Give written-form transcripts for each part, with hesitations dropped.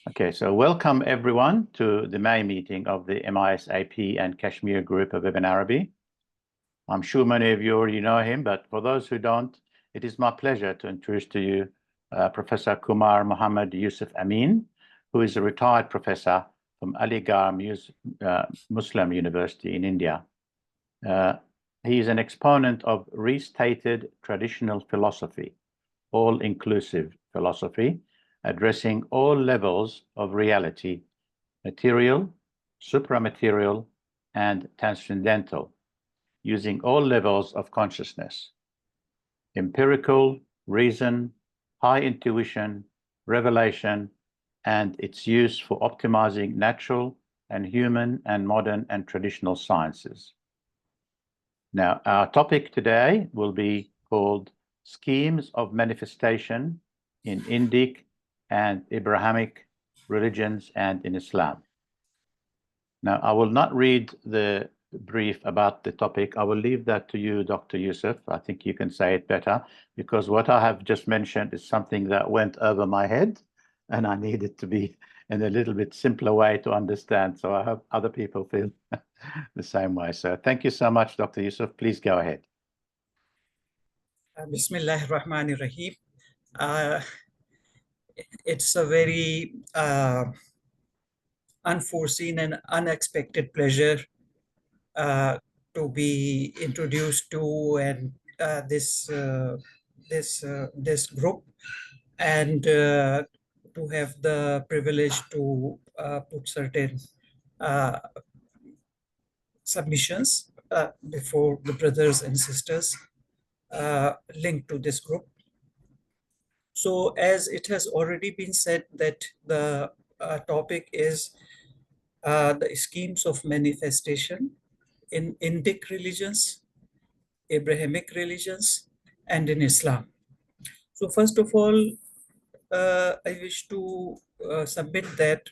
Okay, so welcome everyone to the May meeting of the MISAP and Kashmir Group of Ibn Arabi. I'm sure many of you already know him, but for those who don't, it is my pleasure to introduce to you Professor Kunwar Mohammad Yousuf Amin, who is a retired professor from Aligarh Muslim University in India. He is an exponent of restated traditional philosophy, all-inclusive philosophy, addressing all levels of reality, material, supramaterial, and transcendental, using all levels of consciousness, empirical, reason, high intuition, revelation, and its use for optimizing natural and human and modern and traditional sciences. Now, our topic today will be called Schemes of Manifestation in Indic and Abrahamic religions and in Islam. Now, I will not read the brief about the topic. I will leave that to you, Dr. Yousuf. I think you can say it better, because what I have just mentioned is something that went over my head, and I need it to be in a little bit simpler way to understand. So I hope other people feel the same way. So thank you so much, Dr. Yousuf. Please go ahead. Bismillahir Rahmanir Rahim. It's a very unforeseen and unexpected pleasure to be introduced to and this group, and to have the privilege to put certain submissions before the brothers and sisters linked to this group. So as it has already been said that the topic is the schemes of manifestation in Indic religions, Abrahamic religions, and in Islam. So first of all, I wish to submit that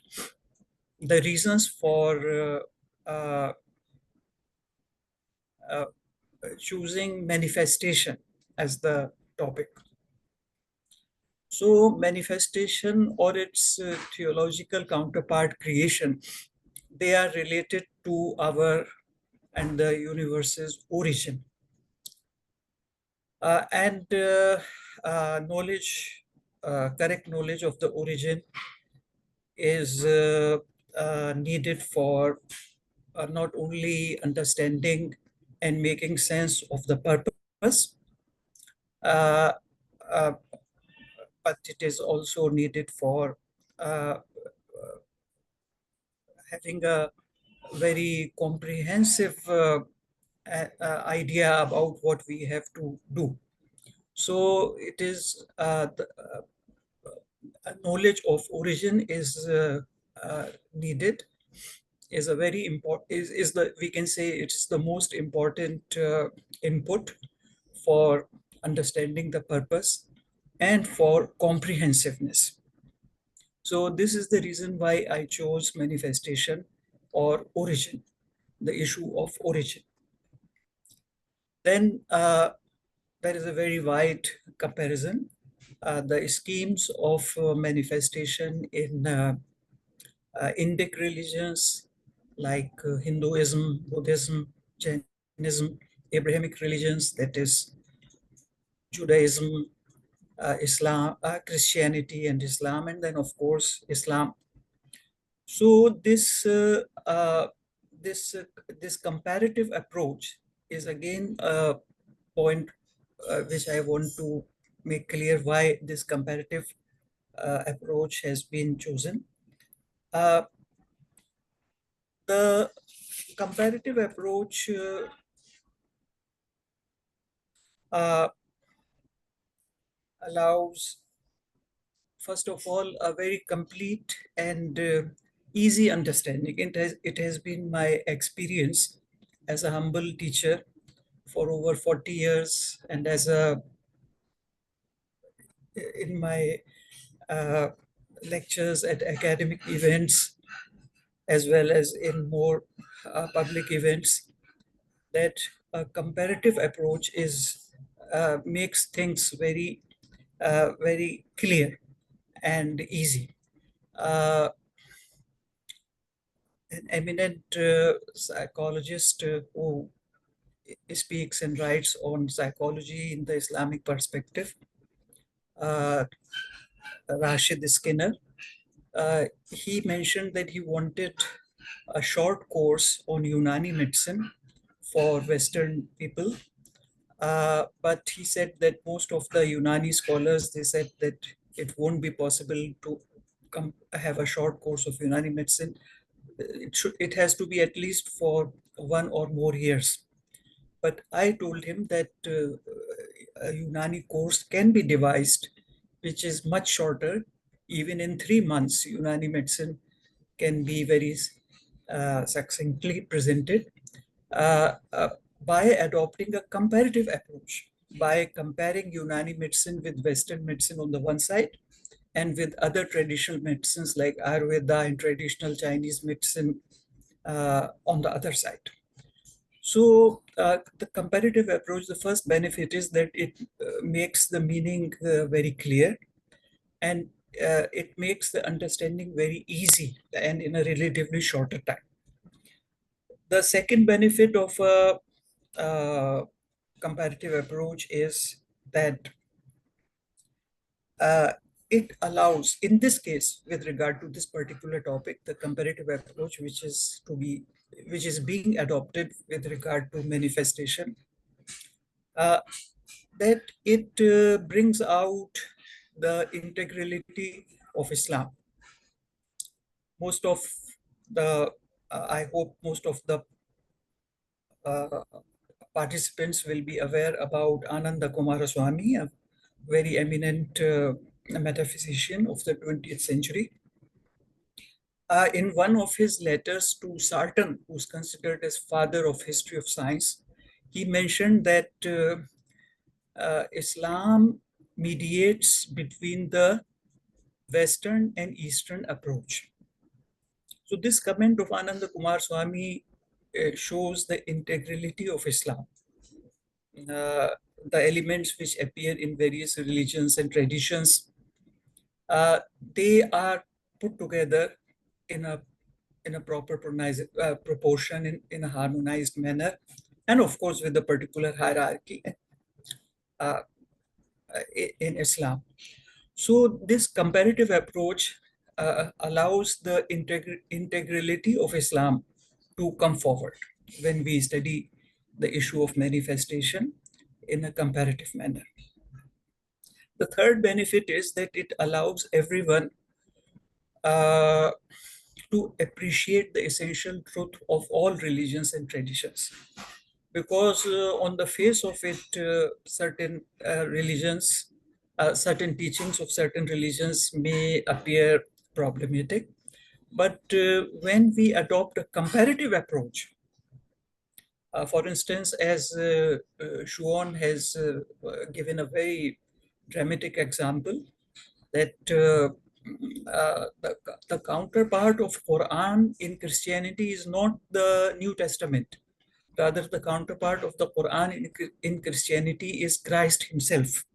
the reasons for choosing manifestation as the topic. So manifestation or its theological counterpart, creation, they are related to our and the universe's origin. Knowledge, correct knowledge of the origin is needed for not only understanding and making sense of the purpose, but it is also needed for having a very comprehensive idea about what we have to do. So it is the knowledge of origin is needed, is a very important, is the, we can say it's the most important input for understanding the purpose and for comprehensiveness. So this is the reason why I chose manifestation or origin, the issue of origin. Then there is a very wide comparison. The schemes of manifestation in Indic religions like Hinduism, Buddhism, Jainism, Abrahamic religions, that is Judaism, Islam, Christianity and Islam, and then of course Islam. So this this comparative approach is again a point which I want to make clear why this comparative approach has been chosen. The comparative approach allows, first of all, a very complete and easy understanding. It has been my experience as a humble teacher for over 40 years, and as a in my lectures at academic events, as well as in more public events, that a comparative approach is makes things very very clear and easy. uh, an eminent psychologist who speaks and writes on psychology in the Islamic perspective, uh, Rashid Skinner. He mentioned that he wanted a short course on Unani medicine for Western people. But he said that most of the Unani scholars, they said that it won't be possible to have a short course of Unani medicine. It has to be at least for 1 or more years. But I told him that a Unani course can be devised, which is much shorter. Even in 3 months, Unani medicine can be very succinctly presented by adopting a comparative approach, by comparing Unani medicine with Western medicine on the one side and with other traditional medicines like Ayurveda and traditional Chinese medicine on the other side. So the comparative approach, the first benefit is that it makes the meaning very clear, and it makes the understanding very easy and in a relatively shorter time. The second benefit of a comparative approach is that uh, it allows, in this case, with regard to this particular topic, the comparative approach, which is being adopted with regard to manifestation, uh, that it brings out the integrality of Islam. Most of I hope most of the uh, participants will be aware about Ananda Kumaraswamy, a very eminent metaphysician of the 20th century. In one of his letters to Sarton, who's considered as father of history of science, he mentioned that Islam mediates between the Western and Eastern approach. So this comment of Ananda Kumar Swami shows the integrality of Islam. The elements which appear in various religions and traditions, they are put together in a proper proportion, in a harmonized manner, and of course with a particular hierarchy uh, in Islam. So this comparative approach allows the integrality of Islam to come forward when we study the issue of manifestation in a comparative manner. The third benefit is that it allows everyone uh, to appreciate the essential truth of all religions and traditions. Because on the face of it, certain religions, certain teachings of certain religions may appear problematic. But when we adopt a comparative approach, for instance, as Shuon has given a very dramatic example, that the counterpart of Quran in Christianity is not the New Testament. Rather, the counterpart of the Quran in Christianity is Christ himself.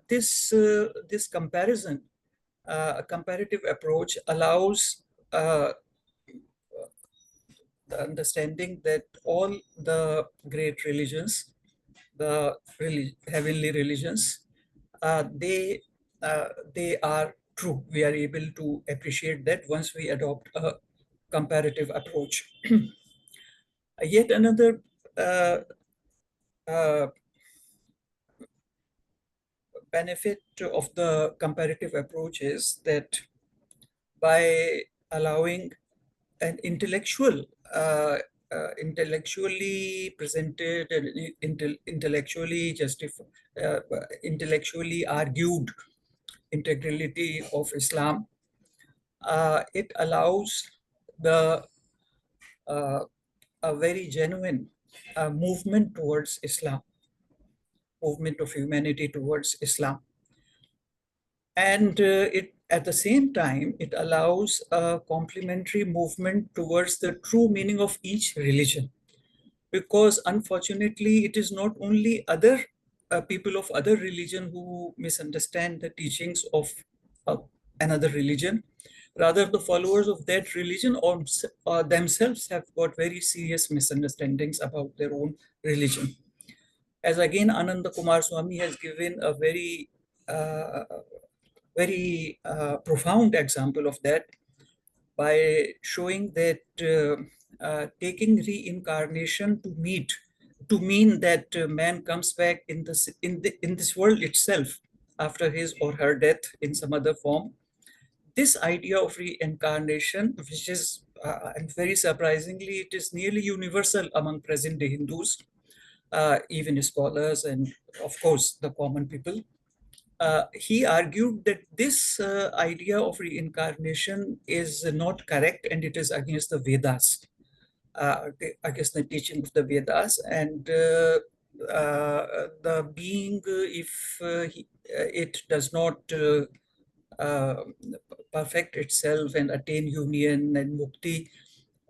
This comparison, comparative approach, allows the understanding that all the great religions, the heavenly religions, they are true. We are able to appreciate that once we adopt a comparative approach. Yet another uh, benefit of the comparative approach is that by allowing an intellectually presented and intellectually justified, intellectually argued integrality of Islam, it allows the a very genuine movement towards Islam, movement of humanity towards Islam. And it at the same time, it allows a complementary movement towards the true meaning of each religion. Because unfortunately, it is not only other people of other religion who misunderstand the teachings of uh, another religion. Rather, the followers of that religion or themselves have got very serious misunderstandings about their own religion. As again, Ananda Kumar Swami has given a very profound example of that by showing that taking reincarnation to mean that man comes back in this world itself after his or her death in some other form. This idea of reincarnation, which is and very surprisingly, it is nearly universal among present day Hindus, even scholars, and of course the common people. He argued that this idea of reincarnation is not correct and it is against the Vedas, against the teaching of the Vedas. And the being, if it does not uh, perfect itself and attain union and mukti,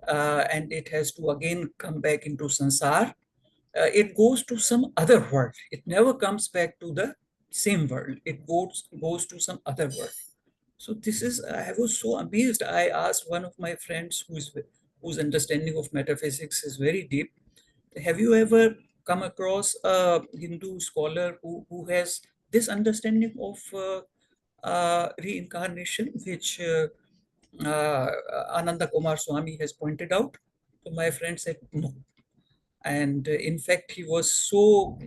and it has to again come back into sansar, it goes to some other world. It never comes back to the same world. It goes to some other world. So this is, I was so amazed. I asked one of my friends whose understanding of metaphysics is very deep. Have you ever come across a Hindu scholar who has this understanding of reincarnation, which Ananda Kumar Swami has pointed out? So my friend said no. And in fact, he was so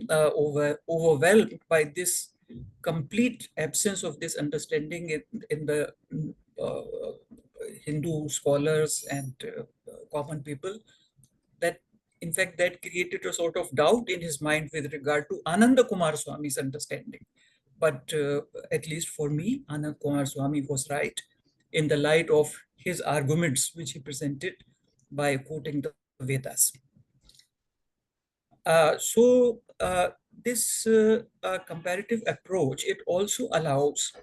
overwhelmed by this complete absence of this understanding in the uh, Hindu scholars and common people, that in fact that created a sort of doubt in his mind with regard to Ananda Kumar Swami's understanding. But at least for me, Ananda Kumar Swami was right in the light of his arguments, which he presented by quoting the Vedas. This comparative approach, it also allows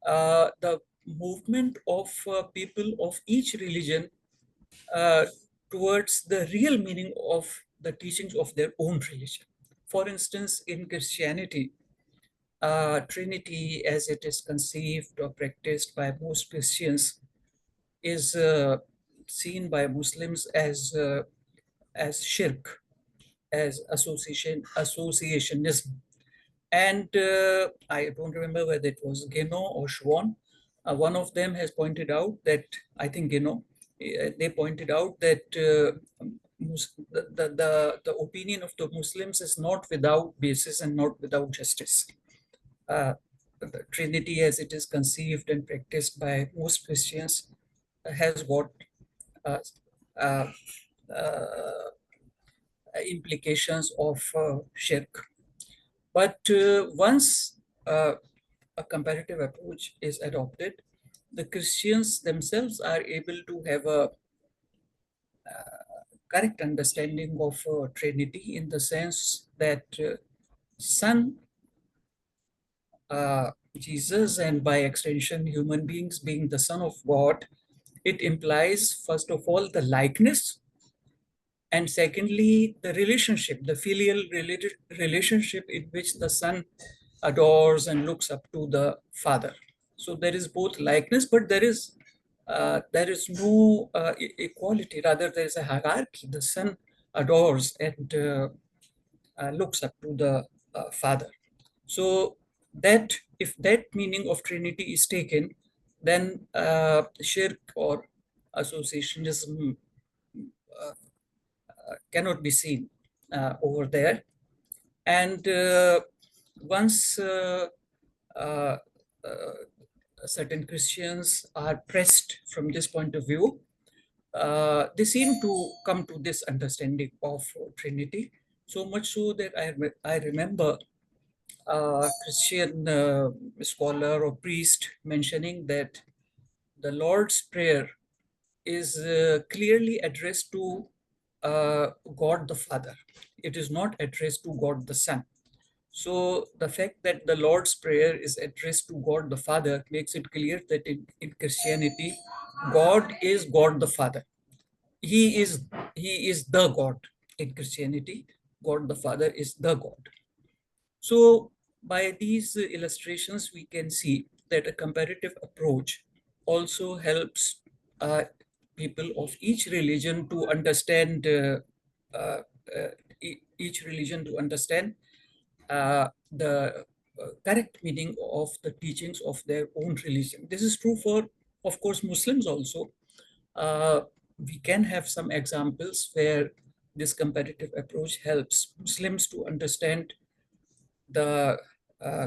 the movement of people of each religion uh, towards the real meaning of the teachings of their own religion. For instance, in Christianity, Trinity, as it is conceived or practiced by most Christians, is seen by Muslims as shirk, as associationism. And I don't remember whether it was Geno or Schwann. One of them has pointed out that, I think Geno, they pointed out that the opinion of the Muslims is not without basis and not without justice. The Trinity, as it is conceived and practiced by most Christians, has got uh, uh, uh, implications of shirk. But once a comparative approach is adopted, the Christians themselves are able to have a correct understanding of Trinity, in the sense that Son, Jesus, and by extension, human beings being the Son of God, it implies, first of all, the likeness, and secondly, the relationship, the filial relationship in which the Son adores and looks up to the Father. So there is both likeness, but there is no equality. Rather, there is a hierarchy. The Son adores and looks up to the Father. So that, if that meaning of Trinity is taken, then shirk or associationism cannot be seen over there. And once uh, certain Christians are pressed from this point of view, they seem to come to this understanding of Trinity, so much so that I remember a Christian scholar or priest mentioning that the Lord's Prayer is clearly addressed to God the Father. It is not addressed to God the Son. So the fact that the Lord's Prayer is addressed to God the Father makes it clear that in Christianity, God is God the Father. He is the God in Christianity. God the Father is the God. So by these illustrations, we can see that a comparative approach also helps uh, people of each religion to understand uh, each religion to understand the correct meaning of the teachings of their own religion. This is true for, of course, Muslims also. Uh, we can have some examples where this comparative approach helps Muslims to understand the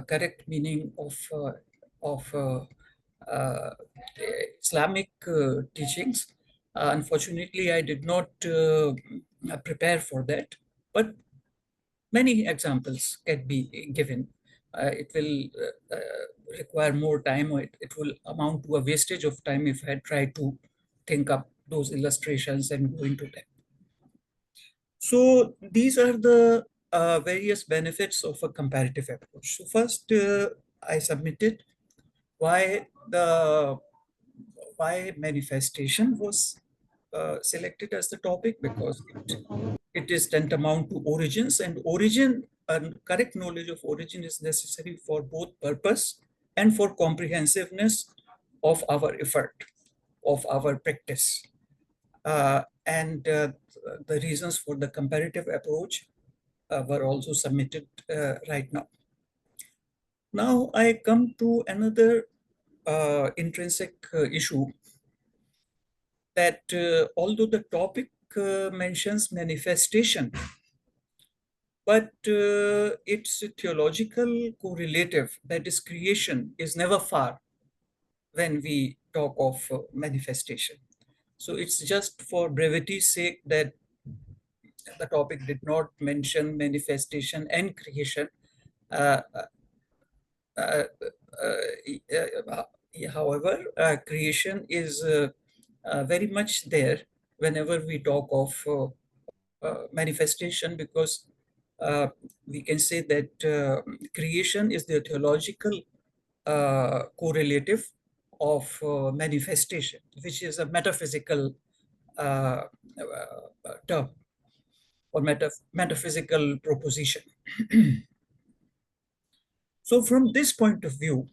correct meaning of uh, Islamic teachings. Unfortunately, I did not prepare for that, but many examples can be given. It will require more time, or it will amount to a wastage of time if I try to think up those illustrations and go into them. So these are the various benefits of a comparative approach. So first, I submitted why the why manifestation was selected as the topic, because it is tantamount to origins, and origin and correct knowledge of origin is necessary for both purpose and for comprehensiveness of our effort, of our practice. And the reasons for the comparative approach were also submitted right now. Now I come to another intrinsic issue, that although the topic mentions manifestation, but its theological correlative, that is creation, is never far when we talk of manifestation. So it's just for brevity's sake that the topic did not mention manifestation and creation. Uh, uh, However, creation is very much there whenever we talk of manifestation, because uh, we can say that creation is the theological correlative of manifestation, which is a metaphysical term, or metaphysical proposition. So from this point of view,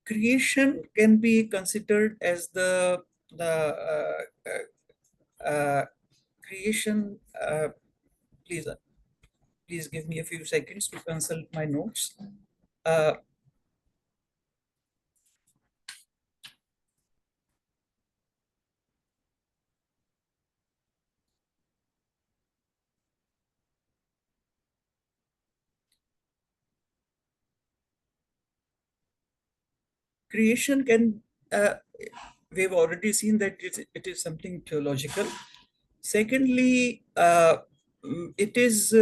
creation can be considered as the creation. Please, please give me a few seconds to consult my notes. Uh, Creation can, we've already seen that it is something theological. Secondly, it is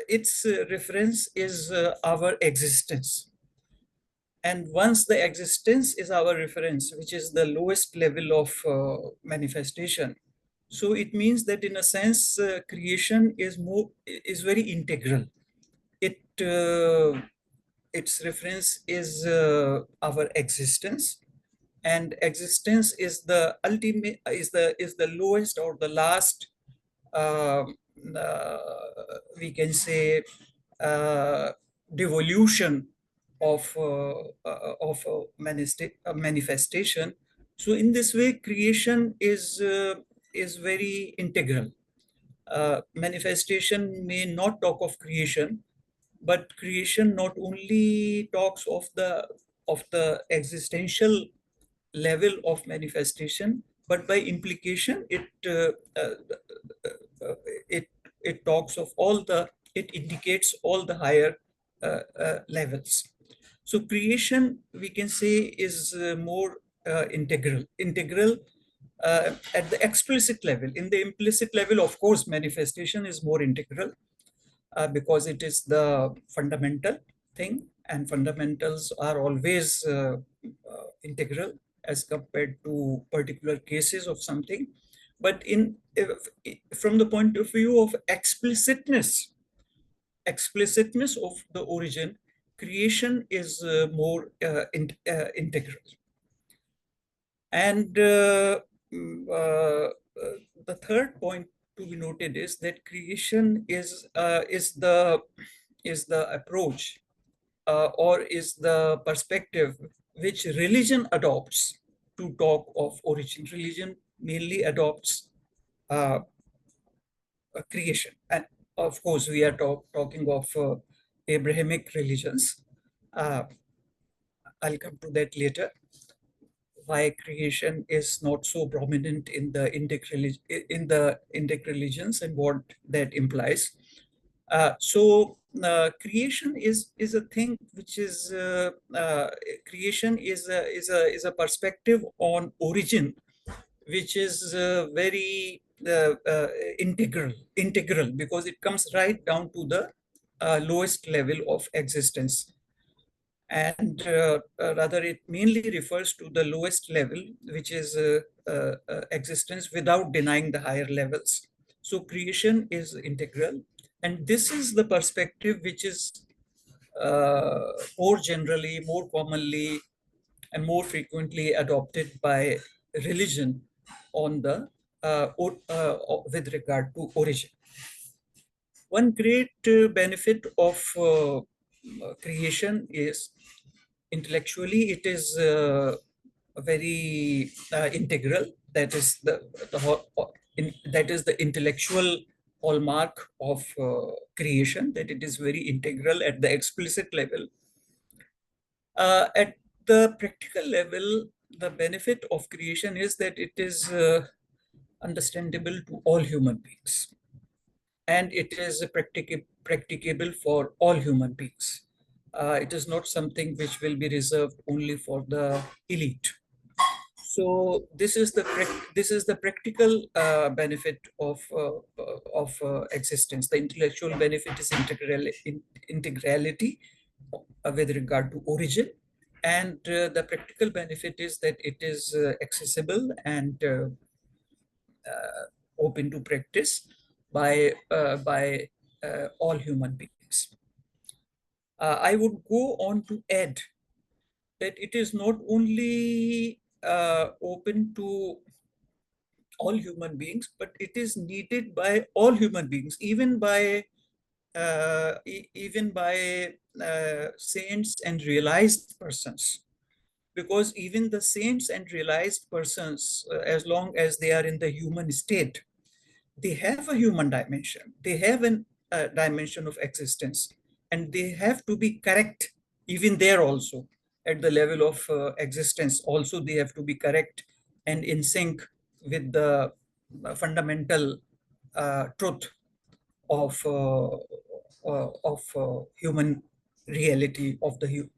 its reference is our existence. And once the existence is our reference, which is the lowest level of manifestation, so it means that in a sense, creation is very integral. It its reference is our existence, and existence is the ultimate, is the lowest or the last, um, uh, we can say, uh, devolution of manifestation. So in this way, creation is very integral. Manifestation may not talk of creation, but creation not only talks of the existential level of manifestation, but by implication, it it talks of all the, it indicates all the higher levels. So creation, we can say, is more integral at the explicit level. In the implicit level, of course, manifestation is more integral because it is the fundamental thing, and fundamentals are always integral as compared to particular cases of something. But from the point of view of explicitness of the origin, creation is more integral. And the third point to be noted is that creation is the approach or is the perspective which religion adopts to talk of origin. Religion mainly adopts uh, creation, and of course we are talking of Abrahamic religions. Uh, I'll come to that later. Why creation is not so prominent in the Indic religions and what that implies. Creation is a thing which is creation is a perspective on origin, which is very integral because it comes right down to the lowest level of existence, and rather it mainly refers to the lowest level, which is existence without denying the higher levels. So creation is integral, and this is the perspective which is more generally, more commonly, and more frequently adopted by religion on the with regard to origin. One great benefit of creation is intellectually it is very integral. That is that is the intellectual hallmark of creation, that it is very integral at the explicit level. At the practical level, the benefit of creation is that it is understandable to all human beings, and it is practicable for all human beings. It is not something which will be reserved only for the elite. So this is the practical benefit of existence. The intellectual benefit is integrality with regard to origin, and the practical benefit is that it is accessible and open to practice by all human beings. I would go on to add that it is not only open to all human beings, but it is needed by all human beings, even by saints and realized persons. Because even the saints and realized persons, as long as they are in the human state, they have a human dimension. They have a dimension of existence, and they have to be correct even there also. At the level of existence, also they have to be correct and in sync with the fundamental truth of human reality of the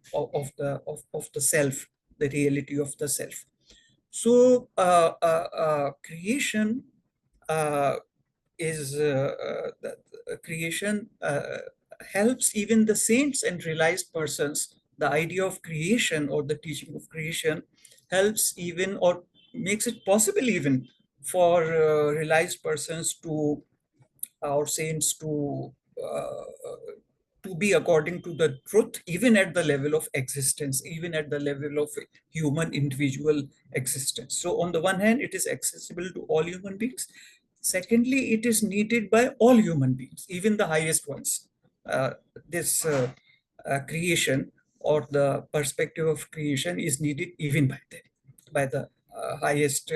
self, the reality of the self. So creation uh, is creation helps even the saints and realized persons. The idea of creation or the teaching of creation helps even or makes it possible even for realized persons to or saints to be according to the truth, even at the level of existence, even at the level of human individual existence. So on the one hand, it is accessible to all human beings. Secondly, it is needed by all human beings, even the highest ones. This creation or the perspective of creation is needed even by them, by the highest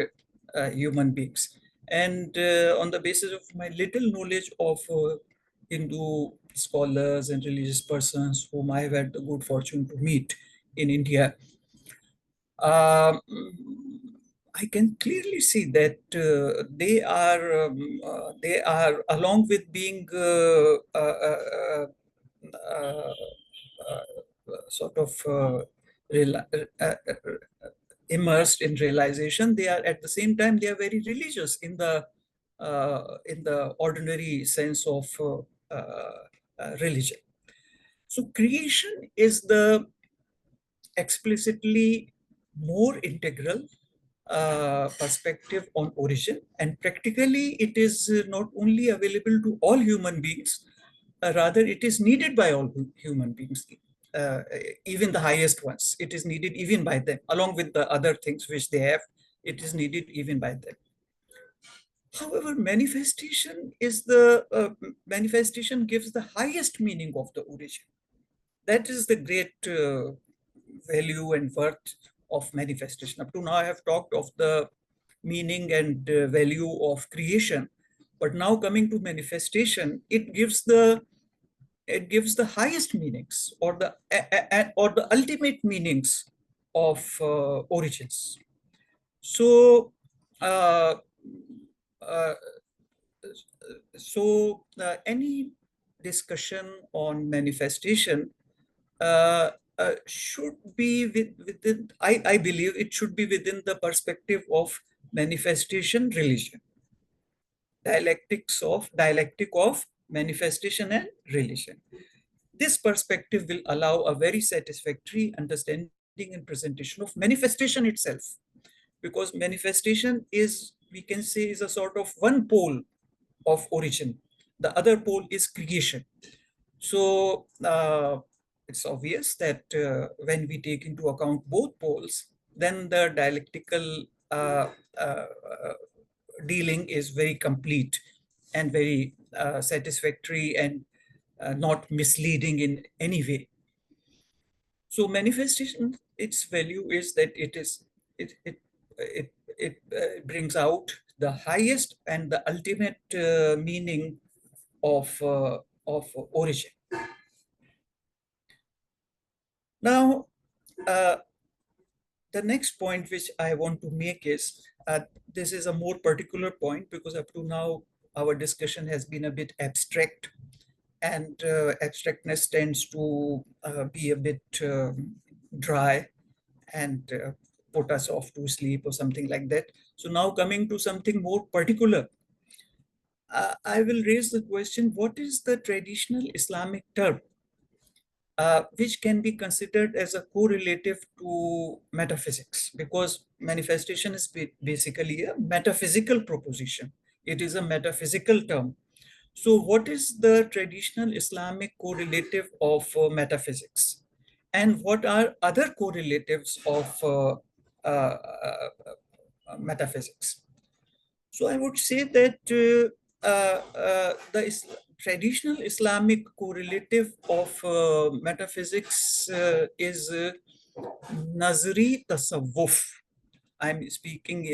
human beings. And on the basis of my little knowledge of Hindu scholars and religious persons whom I have had the good fortune to meet in India, um, I can clearly see that they are along with being uh, sort of immersed in realization. They are at the same time they are very religious in the ordinary sense of religion. So creation is the explicitly more integral perspective on origin, and practically it is not only available to all human beings, rather it is needed by all human beings, uh, even the highest ones. It is needed even by them, along with the other things which they have. It is needed even by them. However, manifestation gives the highest meaning of the origin. That is the great value and worth of manifestation. Up to now, I have talked of the meaning and value of creation, but now coming to manifestation, it gives the highest meanings, or the ultimate meanings of origins. So, uh, uh, any discussion on manifestation should be within, I believe it should be within the perspective of manifestation religion, dialectic of manifestation and religion. This perspective will allow a very satisfactory understanding and presentation of manifestation itself, because manifestation is, we can say, is a sort of one pole of origin. The other pole is creation. So it's obvious that when we take into account both poles, then the dialectical uh, uh, dealing is very complete and very satisfactory, and not misleading in any way. So manifestation, its value is that it brings out the highest and the ultimate meaning of origin. Now, uh, the next point which I want to make is, this is a more particular point, because up to now our discussion has been a bit abstract, and abstractness tends to be a bit dry, and put us off to sleep or something like that. So now coming to something more particular, I will raise the question, what is the traditional Islamic term which can be considered as a correlative to metaphysics? Because manifestation is basically a metaphysical proposition. It is a metaphysical term. So what is the traditional Islamic correlative of metaphysics? And what are other correlatives of metaphysics? So I would say that the traditional Islamic correlative of metaphysics is Nazri Tasawwuf. I'm speaking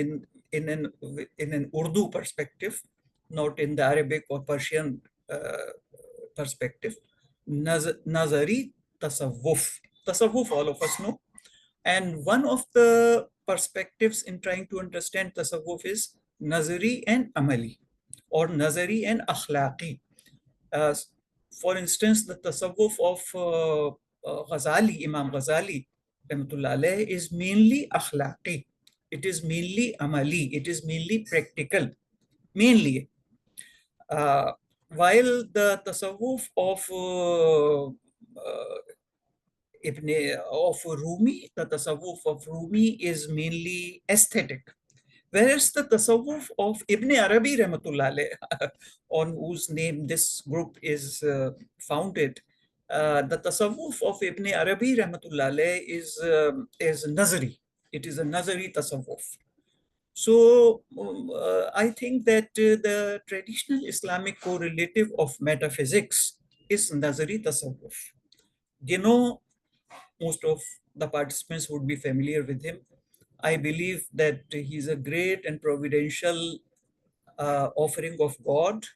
in an Urdu perspective, not in the Arabic or Persian perspective. Nazari Tasawwuf. Tasawwuf, all of us know. And one of the perspectives in trying to understand tasawwuf is Nazari and Amali, or Nazari and Akhlaqi. Uh, for instance, the tasawwuf of Ghazali, Imam Ghazali, is mainly akhlaqi. It is mainly amali. It is mainly practical. Mainly. Uh, while the tasawwuf Ibn of Rumi, the tasawwuf of Rumi is mainly aesthetic. Whereas the tasawwuf of Ibn Arabi Rahmatullah on whose name this group is founded, the tasawwuf of Ibn Arabi Rahmatullah is Nazari. It is a Nazari tasawwuf. So I think that the traditional Islamic correlative of metaphysics is Nazari tasawwuf. Most of the participants would be familiar with him. I believe that he's a great and providential offering of God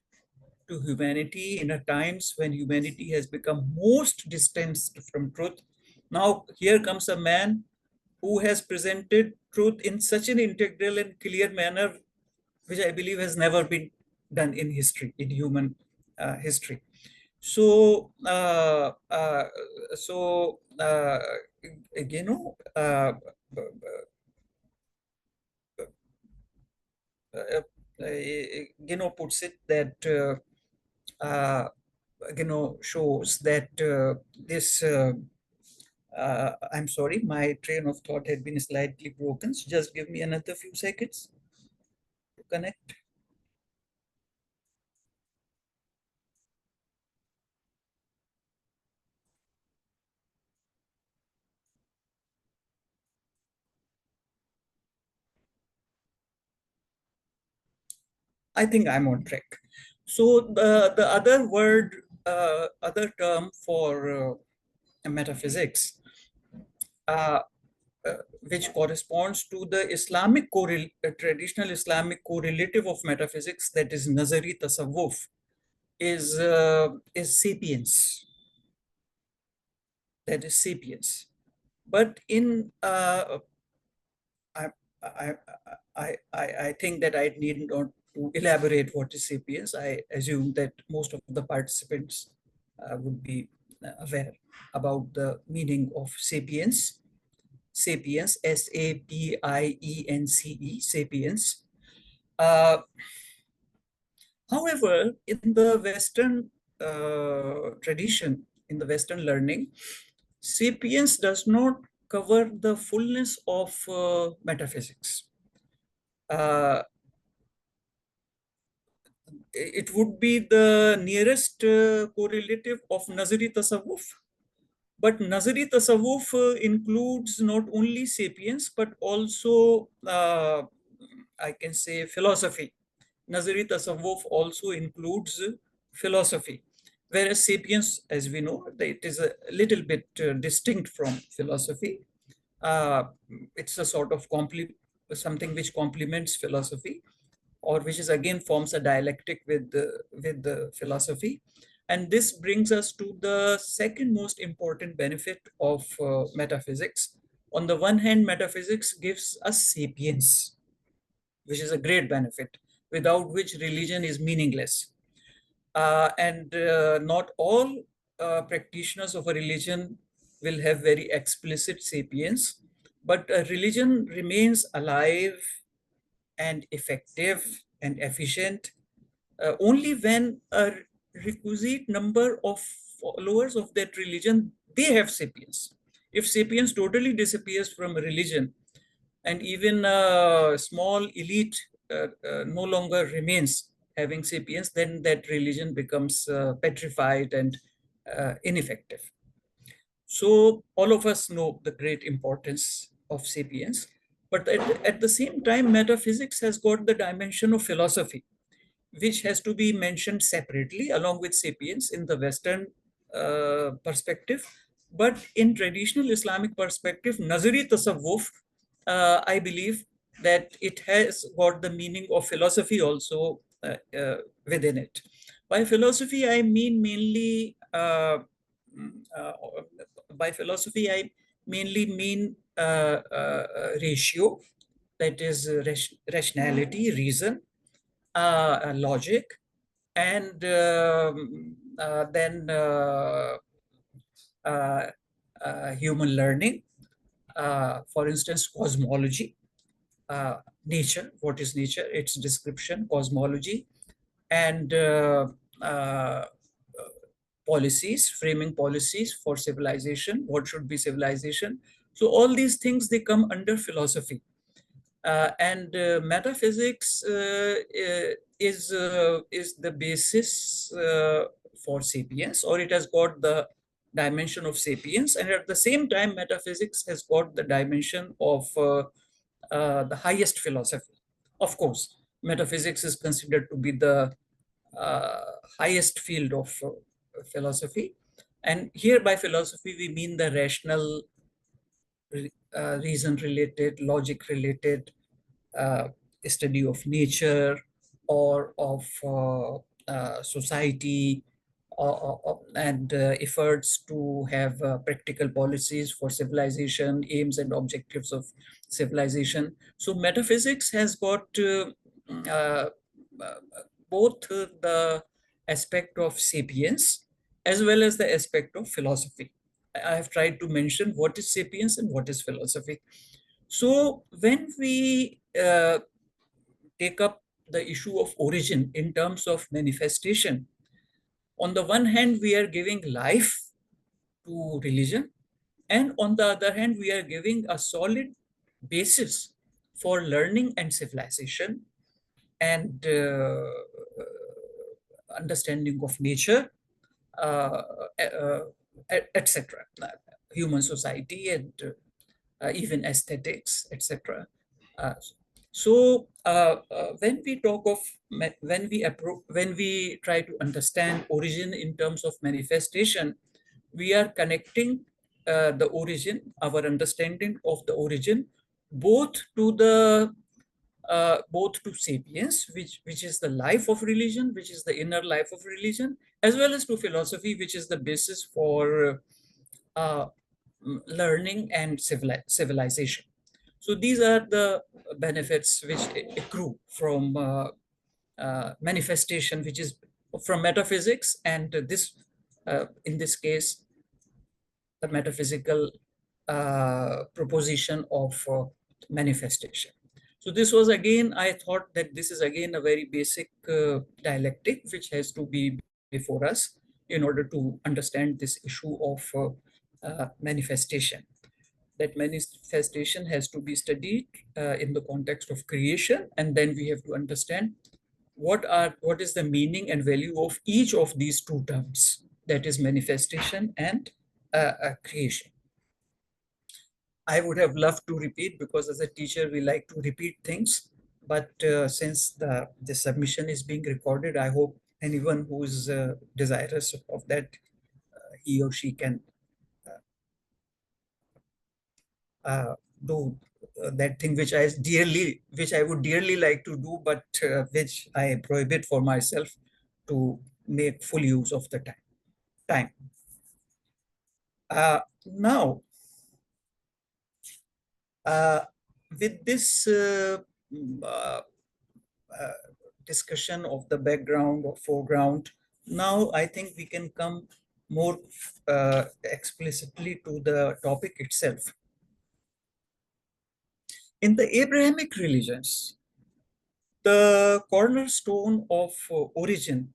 to humanity in a times when humanity has become most distanced from truth. Now, here comes a man who has presented truth in such an integral and clear manner, which I believe has never been done in history, in human history. So, so you know, puts it that shows that this. I'm sorry, my train of thought had been slightly broken. So just give me another few seconds to connect. I think I'm on track. So the other word, other term for metaphysics, uh, which corresponds to the Islamic traditional Islamic correlative of metaphysics, that is Nazari Tasawwuf, is sapience. That is sapience. But in I, I, I think that I need not to elaborate what is sapience. I assume that most of the participants would be aware about the meaning of sapience. Sapience, Sapience, sapience. Uh, However, in the Western tradition, in the Western learning, sapience does not cover the fullness of metaphysics. Uh, it would be the nearest correlative of Nazari Tasawwuf. But Nazari Tasawwuf includes not only sapience, but also, I can say, philosophy. Nazari Tasawwuf also includes philosophy, whereas sapience, as we know, it is a little bit distinct from philosophy. Uh, it's a sort of something which complements philosophy, or which is again forms a dialectic with the philosophy. And this brings us to the second most important benefit of metaphysics. On the one hand, metaphysics gives us sapience, which is a great benefit, without which religion is meaningless. And not all practitioners of a religion will have very explicit sapience, but a religion remains alive and effective and efficient only when a requisite number of followers of that religion, they have sapience. If sapience totally disappears from a religion, and even a small elite no longer remains having sapience, then that religion becomes petrified and ineffective. So all of us know the great importance of sapience, but at the same time, metaphysics has got the dimension of philosophy, which has to be mentioned separately along with sapience in the Western perspective. But in traditional Islamic perspective, Nazari Tasawwuf, I believe that it has got the meaning of philosophy also within it. By philosophy, I mean mainly, uh, by philosophy, I mainly mean ratio, that is rationality, reason, logic, and then human learning. For instance, cosmology, nature, what is nature, its description, cosmology, and policies, framing policies for civilization, what should be civilization. So all these things, they come under philosophy. And metaphysics is the basis for sapience, or it has got the dimension of sapience, and at the same time, metaphysics has got the dimension of the highest philosophy. Of course, metaphysics is considered to be the uh, highest field of philosophy, and here by philosophy we mean the rational, reason related, logic related uh, study of nature or of society, and efforts to have practical policies for civilization, aims and objectives of civilization. So metaphysics has got uh, uh, both the aspect of sapience as well as the aspect of philosophy. I have tried to mention what is sapience and what is philosophy. So when we take up the issue of origin in terms of manifestation, on the one hand, we are giving life to religion, and on the other hand, we are giving a solid basis for learning and civilization and understanding of nature, uh, uh, etc., human society, and even aesthetics, etc. Uh, So when we talk of when we try to understand origin in terms of manifestation, we are connecting the origin, our understanding of the origin, both to the both to sapience, which is the life of religion, which is the inner life of religion, as well as to philosophy, which is the basis for uh, learning and civilization. So these are the benefits which accrue from manifestation, which is from metaphysics, and this, in this case, the metaphysical proposition of manifestation. So this was again, I thought that this is again a very basic dialectic which has to be before us in order to understand this issue of manifestation. That manifestation has to be studied in the context of creation, and then we have to understand what is the meaning and value of each of these two terms, that is manifestation and creation. I would have loved to repeat, because as a teacher we like to repeat things, but since the submission is being recorded, I hope anyone who is desirous of that, he or she can do that thing which I would dearly like to do, but which I prohibit for myself, to make full use of the time. Now, with this uh, discussion of the background or foreground, now I think we can come more explicitly to the topic itself. In the Abrahamic religions, the cornerstone of origin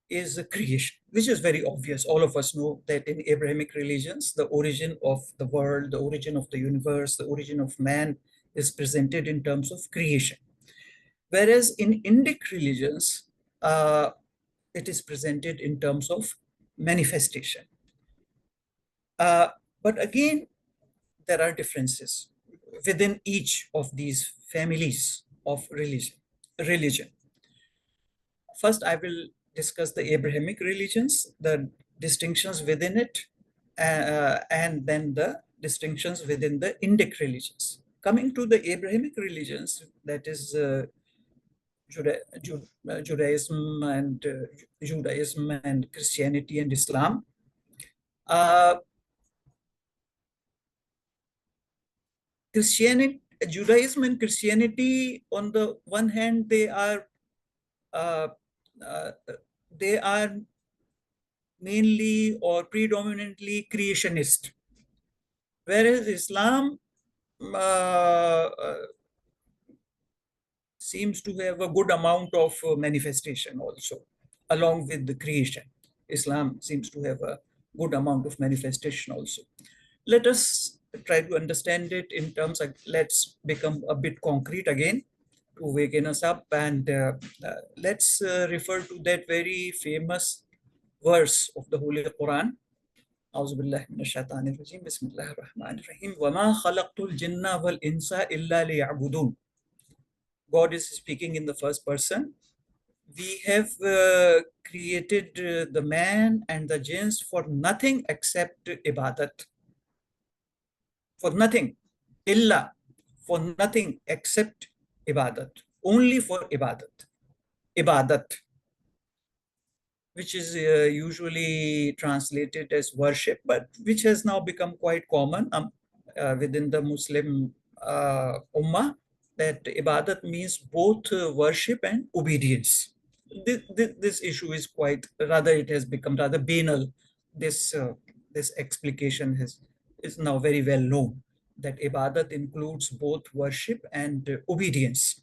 is creation, which is very obvious. All of us know that in Abrahamic religions, the origin of the world, the origin of the universe, the origin of man is presented in terms of creation. Whereas in Indic religions, it is presented in terms of manifestation. But again, there are differences within each of these families of religion. First, I will discuss the Abrahamic religions, the distinctions within it, and then the distinctions within the Indic religions. Coming to the Abrahamic religions, that is Judaism and Christianity and Islam. Judaism and Christianity, on the one hand, uh, uh, they are mainly or predominantly creationist, whereas Islam seems to have a good amount of manifestation also, along with the creation. Islam seems to have a good amount of manifestation also. Let us try to understand it in terms of, let's become a bit concrete again to waken us up, and let's refer to that very famous verse of the Holy Quran. أعوذ بالله من الشيطان الرجيم بسم الله الرحمن الرحيم وما خلقت الجن والإنس إلا ليعبدون. God is speaking in the first person. We have created the man and the jinns for nothing except ibadat. For nothing. Illa. For nothing except ibadat. Only for ibadat. Ibadat, which is usually translated as worship, but which has now become quite common within the Muslim ummah, that ibadat means both worship and obedience. This issue is quite, rather it has become rather banal. This explication is now very well known, that ibadat includes both worship and obedience.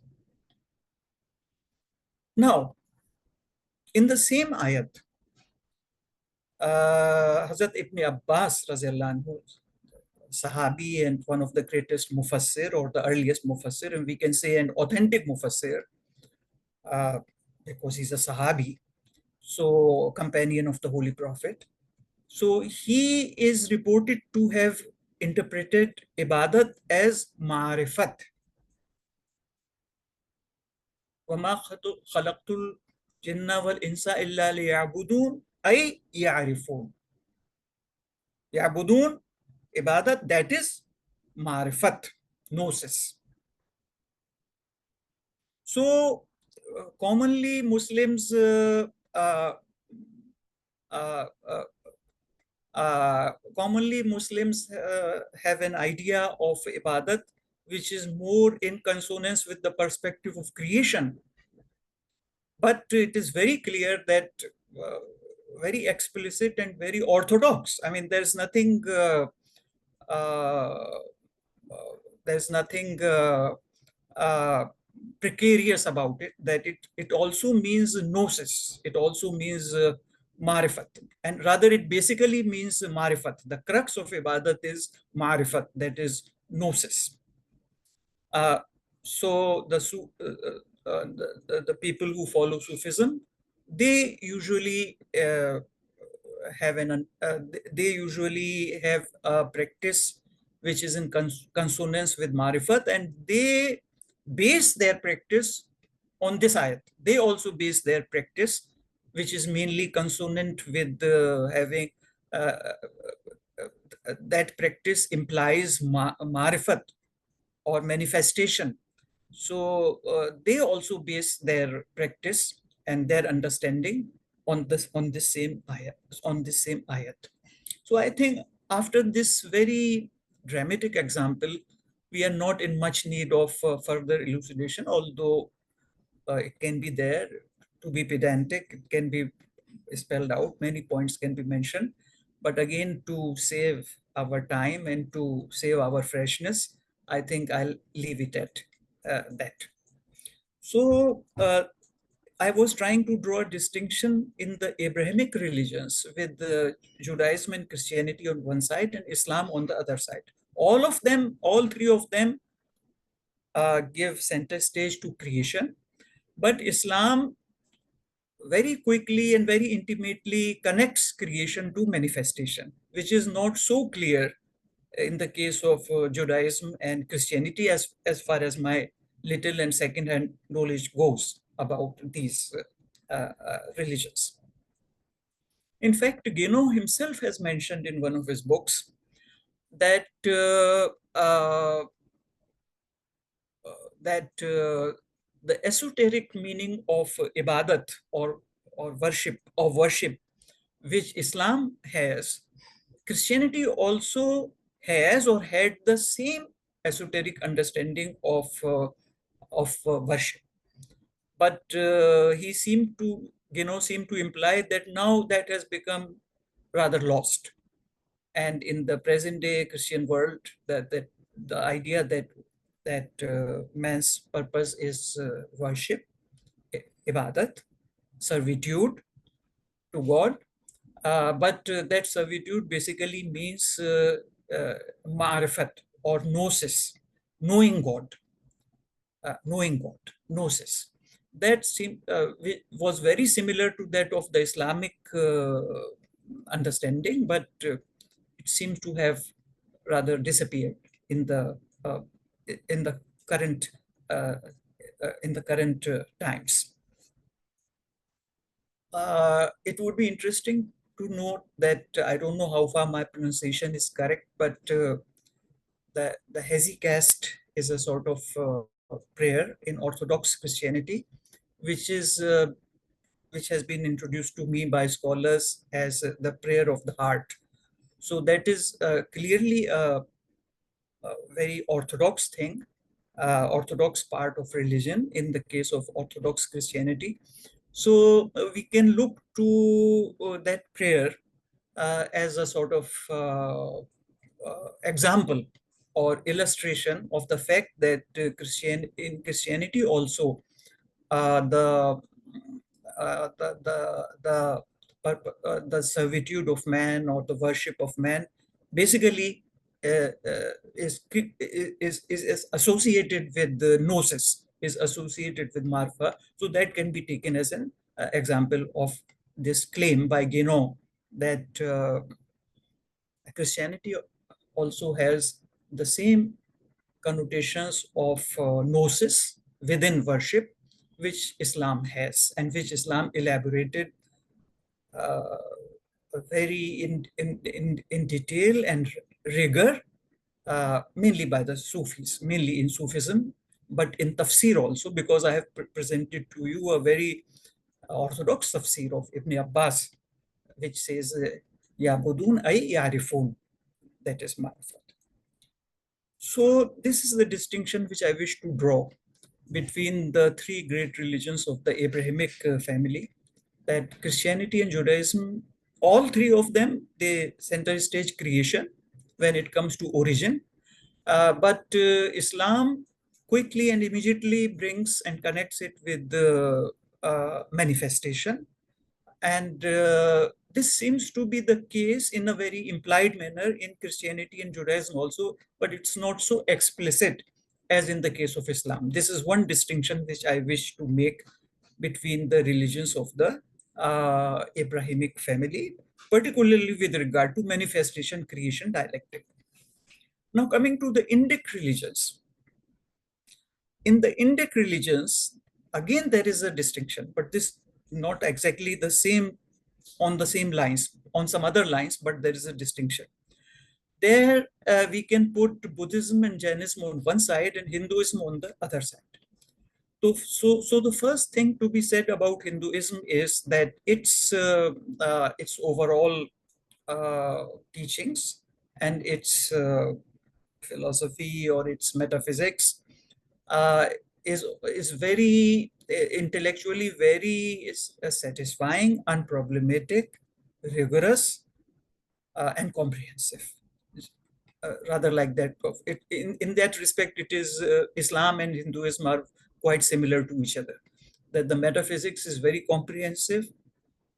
Now, in the same ayat, Hazrat Ibn Abbas, Sahabi and one of the greatest Mufassir, or the earliest Mufassir, and we can say an authentic Mufassir, because he's a Sahabi, so companion of the Holy Prophet. So he is reported to have interpreted ibadat as ma'rifat. وَمَا خَلَقْتُ الْجِنَّ وَالْإِنسَ إِلَّا لِيَعْبُدُونَ أي يعرفون. يعبدون, ibadat, that is marifat, gnosis. So commonly Muslims uh, uh, have an idea of ibadat which is more in consonance with the perspective of creation. But it is very clear that very explicit and very orthodox. I mean, there's nothing uh, there's nothing precarious about it, that it also means gnosis, it also means marifat, and rather it basically means marifat. The crux of ibadat is marifat, that is gnosis. So the people who follow Sufism, they usually they usually have a practice which is in consonance with marifat, and they base their practice on this ayat. They also base their practice, which is mainly consonant with having uh, that practice implies marifat or manifestation. So they also base their practice and their understanding on this same ayat. So I think after this very dramatic example, we are not in much need of further elucidation, although it can be there to be pedantic, it can be spelled out, many points can be mentioned. But again, to save our time and to save our freshness, I think I'll leave it at that. So I was trying to draw a distinction in the Abrahamic religions with the Judaism and Christianity on one side and Islam on the other side. All of them, all three of them give center stage to creation, but Islam very quickly and very intimately connects creation to manifestation, which is not so clear in the case of Judaism and Christianity, as far as my little and second-hand knowledge goes about these religions. In fact, Guénon himself has mentioned in one of his books that the esoteric meaning of ibadat or worship which Islam has, Christianity also has or had the same esoteric understanding of worship. But Guénon seemed to imply that now that has become rather lost. And in the present day Christian world, that the idea that man's purpose is worship, ibadat, servitude to God, but that servitude basically means ma'rifat or gnosis, knowing God, gnosis. That was very similar to that of the Islamic understanding, but it seems to have rather disappeared in the uh, current times. It would be interesting to note that I don't know how far my pronunciation is correct, but the Hesychast is a sort of prayer in Orthodox Christianity, which has been introduced to me by scholars as the prayer of the heart. So that is clearly a very orthodox thing, orthodox part of religion in the case of Orthodox Christianity. So we can look to that prayer as a sort of example or illustration of the fact that in Christianity also the the servitude of man or the worship of man basically is associated with the gnosis, is associated with marfa. So that can be taken as an example of this claim by Guénon that Christianity also has the same connotations of gnosis within worship, which Islam has and which Islam elaborated very in detail and rigor, mainly by the Sufis, mainly in Sufism, but in tafsir also, because I have presented to you a very orthodox tafsir of Ibn Abbas, which says, Yabudun ay yarifun, that is marifat. So this is the distinction which I wish to draw between the three great religions of the Abrahamic family, that Christianity and Judaism, all three of them, they center stage creation when it comes to origin. But Islam quickly and immediately brings and connects it with the manifestation. And this seems to be the case in a very implied manner in Christianity and Judaism also, but it's not so explicit as in the case of Islam. This is one distinction which I wish to make between the religions of the Abrahamic family, particularly with regard to manifestation, creation, dialectic. Now coming to the Indic religions. In the Indic religions, again, there is a distinction, but this not exactly the same on the same lines, on some other lines, but there is a distinction. There we can put Buddhism and Jainism on one side and Hinduism on the other side. So the first thing to be said about Hinduism is that its overall teachings and its philosophy or its metaphysics uh, is very intellectually very satisfying, unproblematic, rigorous, and comprehensive. Rather like that. In that respect, it is Islam and Hinduism are quite similar to each other. That the metaphysics is very comprehensive,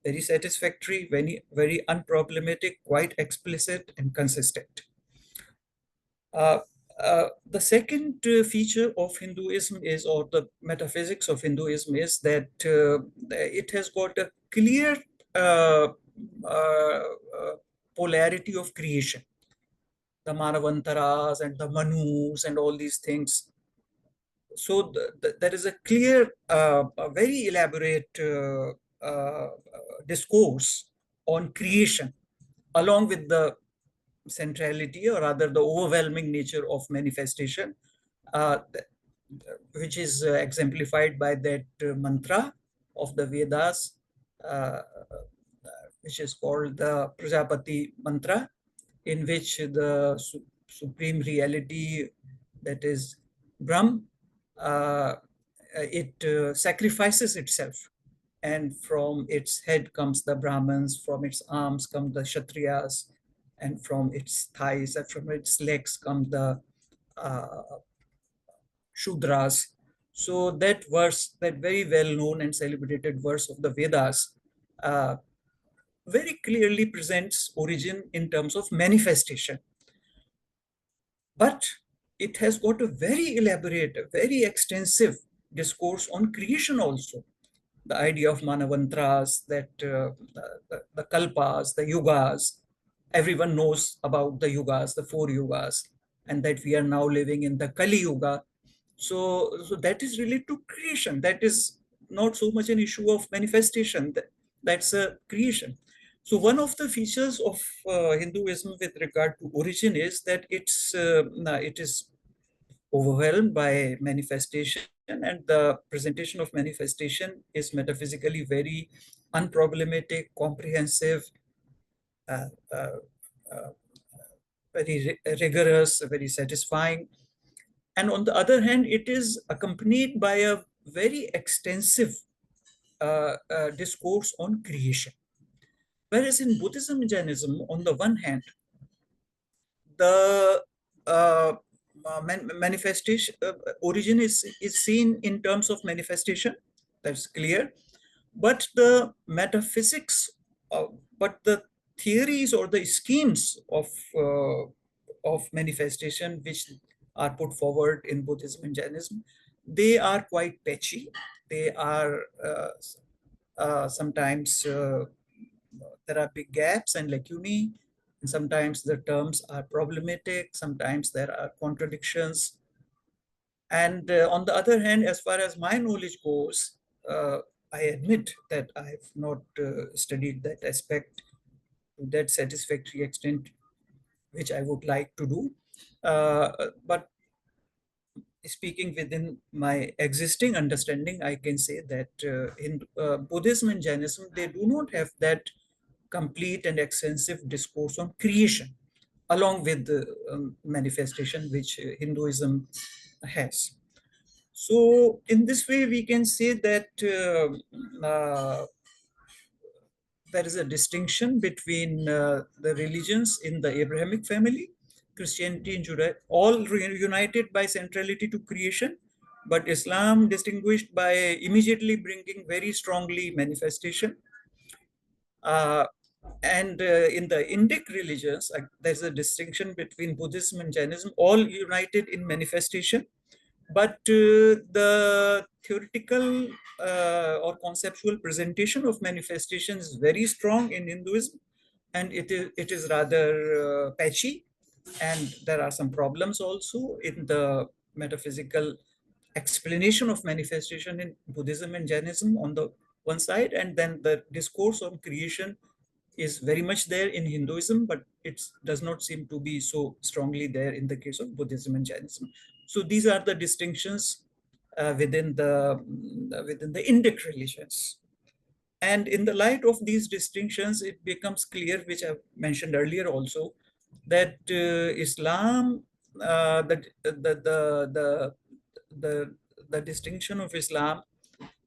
very satisfactory, very unproblematic, quite explicit and consistent. The second feature of Hinduism is, or the metaphysics of Hinduism is that it has got a clear uh, uh, polarity of creation. The Manavantaras and the Manus and all these things. So there is a clear, a very elaborate discourse on creation, along with the centrality or rather the overwhelming nature of manifestation, uh, which is exemplified by that mantra of the Vedas, which is called the Prajapati mantra, in which the supreme reality, that is Brahm, it sacrifices itself. And from its head comes the Brahmins, from its arms come the Kshatriyas, and from its thighs and from its legs come the uh, Shudras. So that verse, that very well-known and celebrated verse of the Vedas, uh, very clearly presents origin in terms of manifestation. But it has got a very elaborate, very extensive discourse on creation also. The idea of manavantras, that the kalpas, the yugas, everyone knows about the yugas, the four yugas, and that we are now living in the Kali Yuga. So that is related to creation. That is not so much an issue of manifestation. That's a creation. So one of the features of Hinduism with regard to origin is that it is overwhelmed by manifestation, and the presentation of manifestation is metaphysically very unproblematic, comprehensive, uh, uh, uh, very rigorous, very satisfying. And on the other hand, it is accompanied by a very extensive discourse on creation. Whereas in Buddhism and Jainism, on the one hand, the manifestation origin is seen in terms of manifestation, that's clear, but the metaphysics, but the theories or the schemes of manifestation which are put forward in Buddhism and Jainism, they are quite patchy. They are sometimes there are big gaps and lacunae, and sometimes the terms are problematic, sometimes there are contradictions. And on the other hand, as far as my knowledge goes, I admit that I have not studied that aspect to that satisfactory extent, which I would like to do. But speaking within my existing understanding, I can say that in Buddhism and Jainism, they do not have that complete and extensive discourse on creation, along with the manifestation which Hinduism has. So, in this way, we can say that there is a distinction between the religions in the Abrahamic family, Christianity and Judaism, all united by centrality to creation, but Islam distinguished by immediately bringing very strongly manifestation. Uh, and in the Indic religions, there's a distinction between Buddhism and Jainism, all united in manifestation, but the theoretical or conceptual presentation of manifestation is very strong in Hinduism, and it is rather patchy, and there are some problems also in the metaphysical explanation of manifestation in Buddhism and Jainism on the one side, and then the discourse on creation is very much there in Hinduism, but it does not seem to be so strongly there in the case of Buddhism and Jainism. So these are the distinctions within the Indic religions. And in the light of these distinctions, it becomes clear, which I mentioned earlier also, that Islam, the distinction of Islam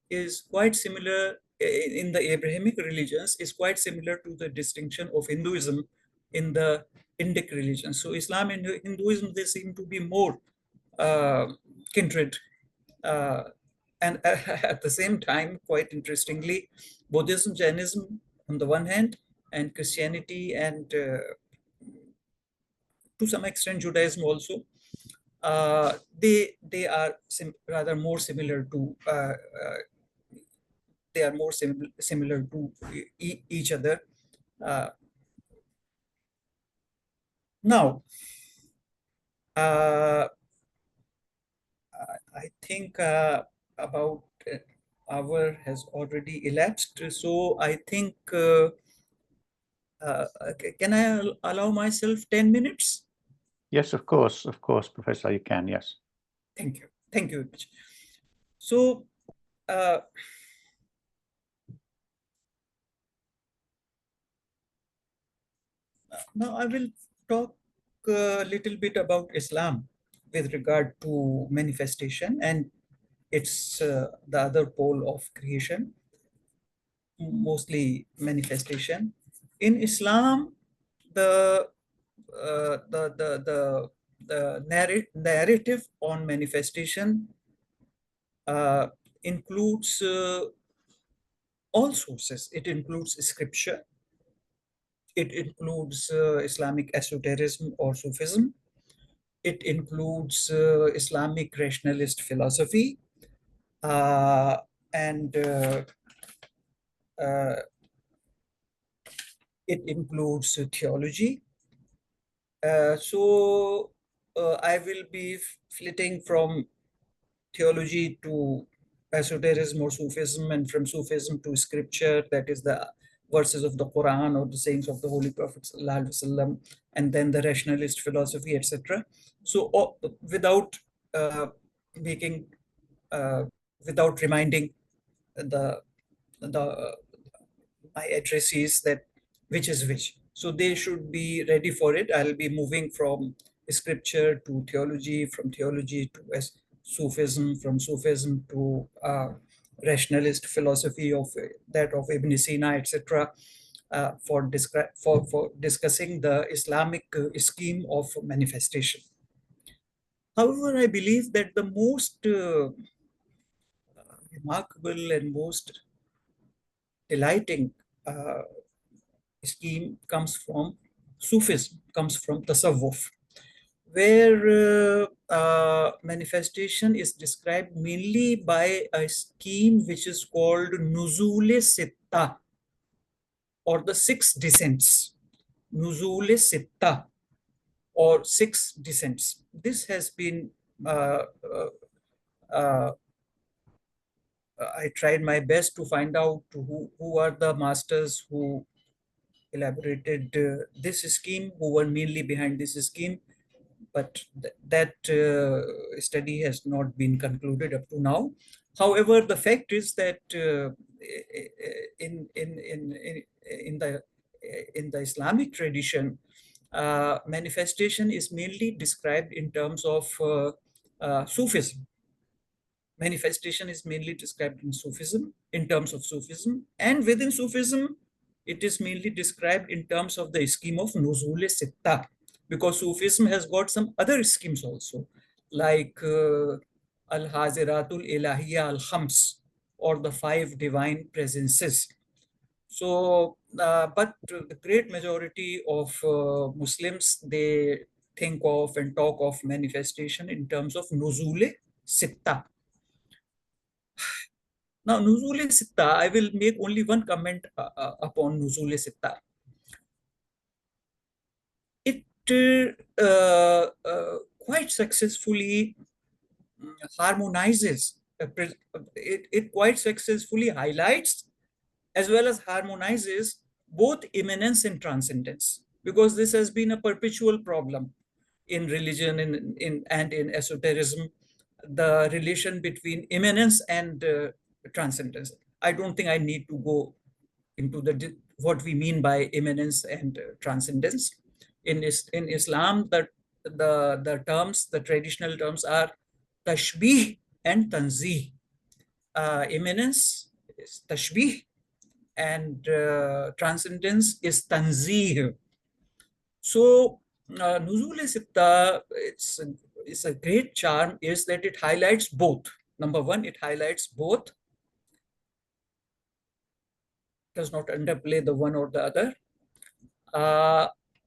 is quite similar in the Abrahamic religions, is quite similar to the distinction of Hinduism in the Indic religions. So Islam and Hinduism, they seem to be more kindred. Uh, and at the same time, quite interestingly, Buddhism, Jainism on the one hand, and Christianity and to some extent Judaism also, they are rather more similar to they are more similar to each other. Uh, Now, I think about hour has already elapsed, so I think can I allow myself 10 minutes? Yes, of course, Professor, you can, yes. Thank you very much. So now I will talk a little bit about Islam with regard to manifestation, and it's the other pole of creation, mostly manifestation. In Islam, the narrative on manifestation uh, includes all sources. It includes scripture. It includes Islamic esotericism or Sufism. It includes Islamic rationalist philosophy, uh, and uh, it includes theology. So I will be flitting from theology to esotericism or Sufism, and from Sufism to scripture, that is the verses of the Quran or the sayings of the Holy Prophet ﷺ, and then the rationalist philosophy, etc. So without making, without reminding the the my addressees that which is which. So they should be ready for it. I'll be moving from scripture to theology, from theology to Sufism, from Sufism to rationalist philosophy of that of Ibn Sina, etc. For discussing the Islamic scheme of manifestation. However, I believe that the most remarkable and most delighting scheme comes from Sufism, comes from Tasawwuf, where manifestation is described mainly by a scheme which is called Nuzul-e Sitta, or the six descents. Nuzul-e Sitta, or six descents. This has been uh, I tried my best to find out who are the masters who elaborated this scheme, who were mainly behind this scheme, but that study has not been concluded up to now. However, the fact is that in the in the Islamic tradition, manifestation is mainly described in terms of Sufism. Manifestation is mainly described in Sufism, in terms of Sufism, and within Sufism, it is mainly described in terms of the scheme of Nuzul Sitta, because Sufism has got some other schemes also, like Al Haziratul Ilahiyya Al Khams, or the five divine presences. So, but the great majority of Muslims, they think of and talk of manifestation in terms of Nuzul Sitta. Now, Nuzul Sitta, I will make only one comment upon Nuzul Sitta. It quite successfully harmonizes, it quite successfully highlights as well as harmonizes both immanence and transcendence, because this has been a perpetual problem in religion and in esotericism, the relation between immanence and transcendence. I don't think I need to go into the what we mean by immanence and transcendence. In Islam, the terms, the traditional terms are tashbih and tanzih. Immanence is tashbih, and transcendence is tanzih. So, Nuzul Sitta, it's a great charm is that it highlights both. Number one, it highlights both, does not underplay the one or the other.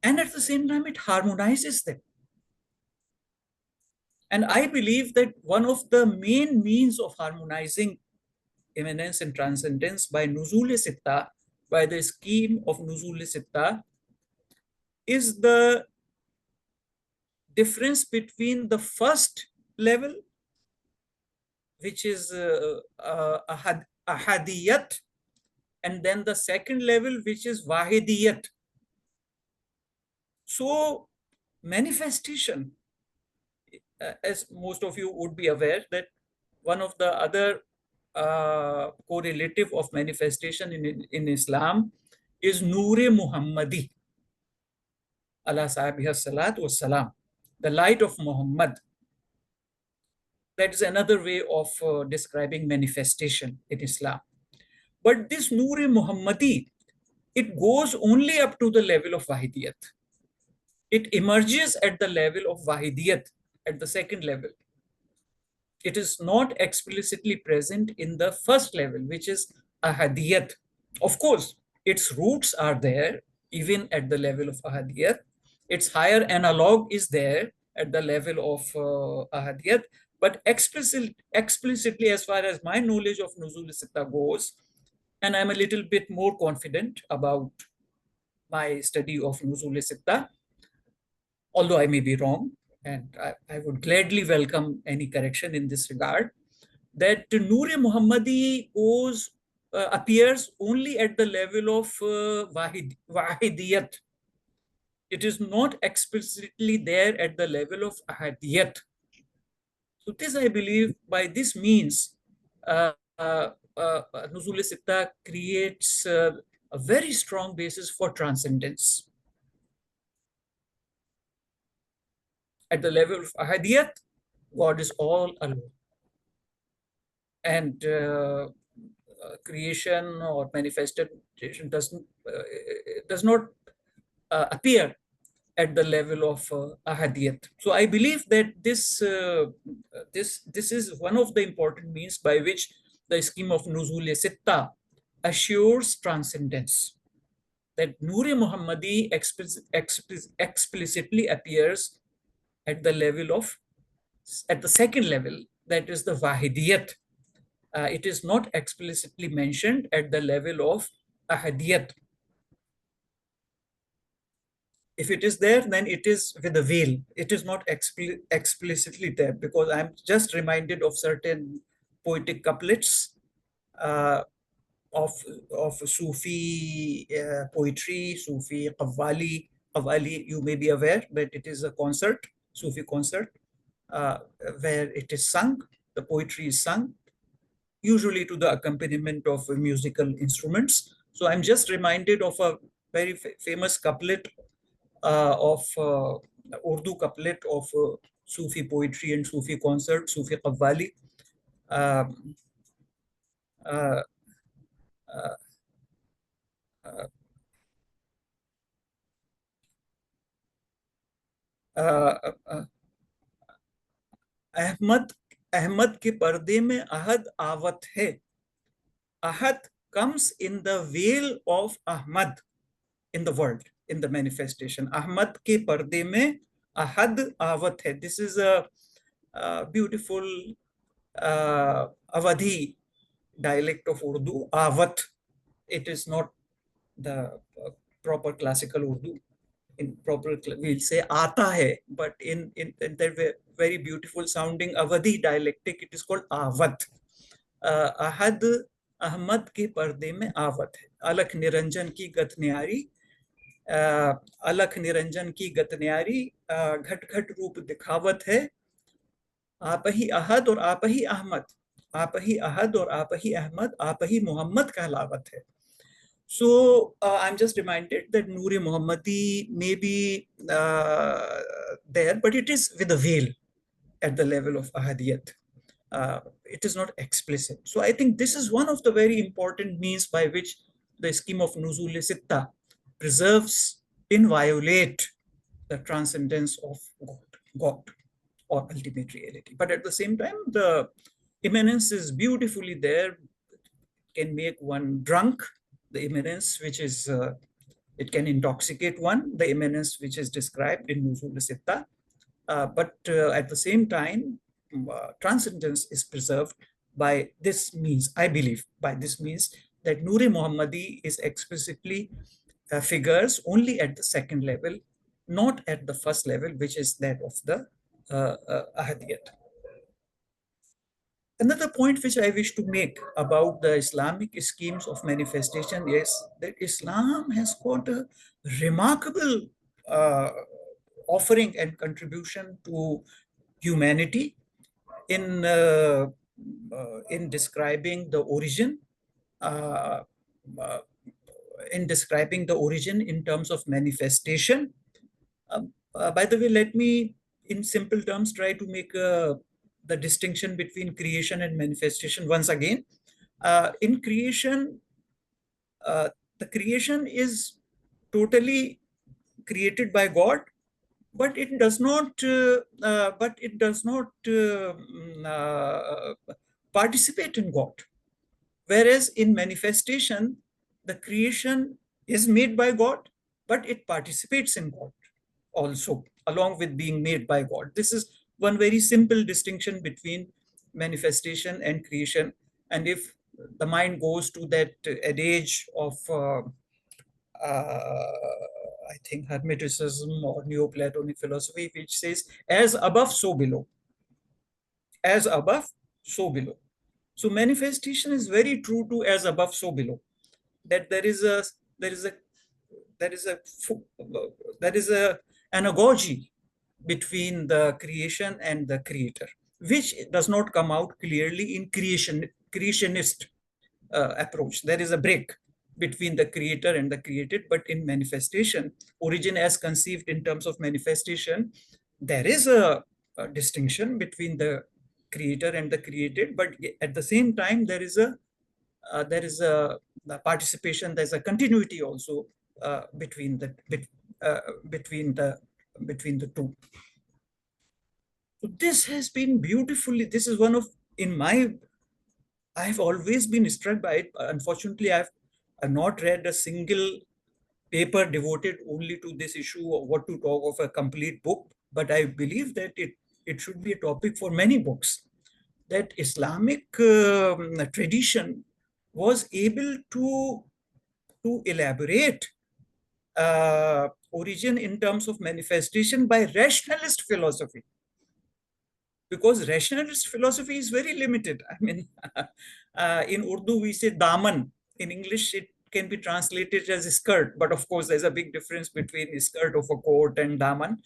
And at the same time, it harmonizes them. And I believe that one of the main means of harmonizing immanence and transcendence by Nuzul Sitta, by the scheme of Nuzul Sitta, is the difference between the first level, which is ahadiyat, and then the second level, which is wahidiyat. So, manifestation, as most of you would be aware, that one of the other correlative of manifestation in Islam is Noor-e Muhammadi, ala sahibiha salat wa salam, the light of Muhammad. That is another way of describing manifestation in Islam. But this Noor-e Muhammadi, it goes only up to the level of Wahidiyat. It emerges at the level of Wahidiyat, at the second level. It is not explicitly present in the first level, which is Ahadiyat. Of course, its roots are there, even at the level of Ahadiyat. Its higher analog is there at the level of Ahadiyat, but explicitly, as far as my knowledge of Nuzul Sitta goes, and I'm a little bit more confident about my study of Nuzul Sitta, although I may be wrong, and I would gladly welcome any correction in this regard, that Noor-e Muhammadi appears only at the level of Wahidiyat. It is not explicitly there at the level of Ahadiyat. So this, I believe, by this means, Nuzul Sitta creates a very strong basis for transcendence. At the level of Ahadiyat, God is all alone. And creation or manifestation does not appear at the level of Ahadiyat. So I believe that this is one of the important means by which the scheme of Nuzul Sitta assures transcendence. That Noor-e Muhammadi explicitly appears at the level of, at the second level, that is the Wahidiyat. It is not explicitly mentioned at the level of Ahadiyat. If it is there, then it is with a veil. It is not explicitly there, because I'm just reminded of certain poetic couplets uh, of Sufi poetry, Sufi Qawwali. Qawwali, you may be aware that it is a concert, Sufi concert, uh, where it is sung, the poetry is sung, usually to the accompaniment of musical instruments. So I'm just reminded of a very famous couplet of Urdu couplet of Sufi poetry and Sufi concert, Sufi Qawwali. Um, uh, uh, uh, uh, uh, Ahmad Ahmad के पर्दे में अहद आवत है. Ahad comes in the veil of Ahmad in the world, in the manifestation. Ahmad ke parde mein Ahad avat hai. This is a beautiful Awadhi dialect of Urdu, Avat. It is not the proper classical Urdu. In proper, we'll say Aata hai, but in the very beautiful sounding Awadhi dialectic, it is called Avat. अहद अहमद के पर्दे में आवत है. अलख निरंजन की गत न्यारी, अलख निरंजन की गत न्यारी, घट घट रूप दिखावत है. आप ही अहद और आप ही अहमद, आप ही अहद और आप ही अहमद, आप ही मोहम्मद कहलावत है. So I'm just reminded that Noor-e Muhammadi may be there, but it is with a veil at the level of Ahadiyat. It is not explicit. So I think this is one of the very important means by which the scheme of Nuzul-e-Sitta preserves, inviolate the transcendence of God or ultimate reality. But at the same time, the immanence is beautifully there. It can make one drunk, the immanence which is, it can intoxicate one, the immanence which is described in Nuzul-e-Sitta. But at the same time, transcendence is preserved by this means, I believe, by this means that Noor-e Muhammadi is explicitly figures only at the second level, not at the first level, which is that of the Ahadiyat. Another point which I wish to make about the Islamic schemes of manifestation is that Islam has got a remarkable offering and contribution to humanity in describing the origin, uh, uh, in describing the origin in terms of manifestation. By the way, let me, in simple terms, try to make the distinction between creation and manifestation once again. In creation, the creation is totally created by God, but it does not participate in God. Whereas in manifestation, the creation is made by God, but it participates in God also, along with being made by God. This is one very simple distinction between manifestation and creation. And if the mind goes to that adage of I think Hermeticism or Neoplatonic philosophy, which says, as above, so below. As above, so below. So manifestation is very true to as above, so below. That there is a anagogy between the creation and the creator, which does not come out clearly in creationist approach. There is a break between the creator and the created, but in manifestation, origin as conceived in terms of manifestation, there is a distinction between the creator and the created, but at the same time, there is a the participation, there's a continuity also between the two. So this has been beautifully, this is one of, I've always been struck by it. Unfortunately, I've not read a single paper devoted only to this issue of what to talk of a complete book, but I believe that it should be a topic for many books, that Islamic tradition was able to elaborate origin in terms of manifestation by rationalist philosophy. Because rationalist philosophy is very limited. I mean, in Urdu, we say daman. In English, it can be translated as skirt. But of course, there's a big difference between skirt of a coat and daman.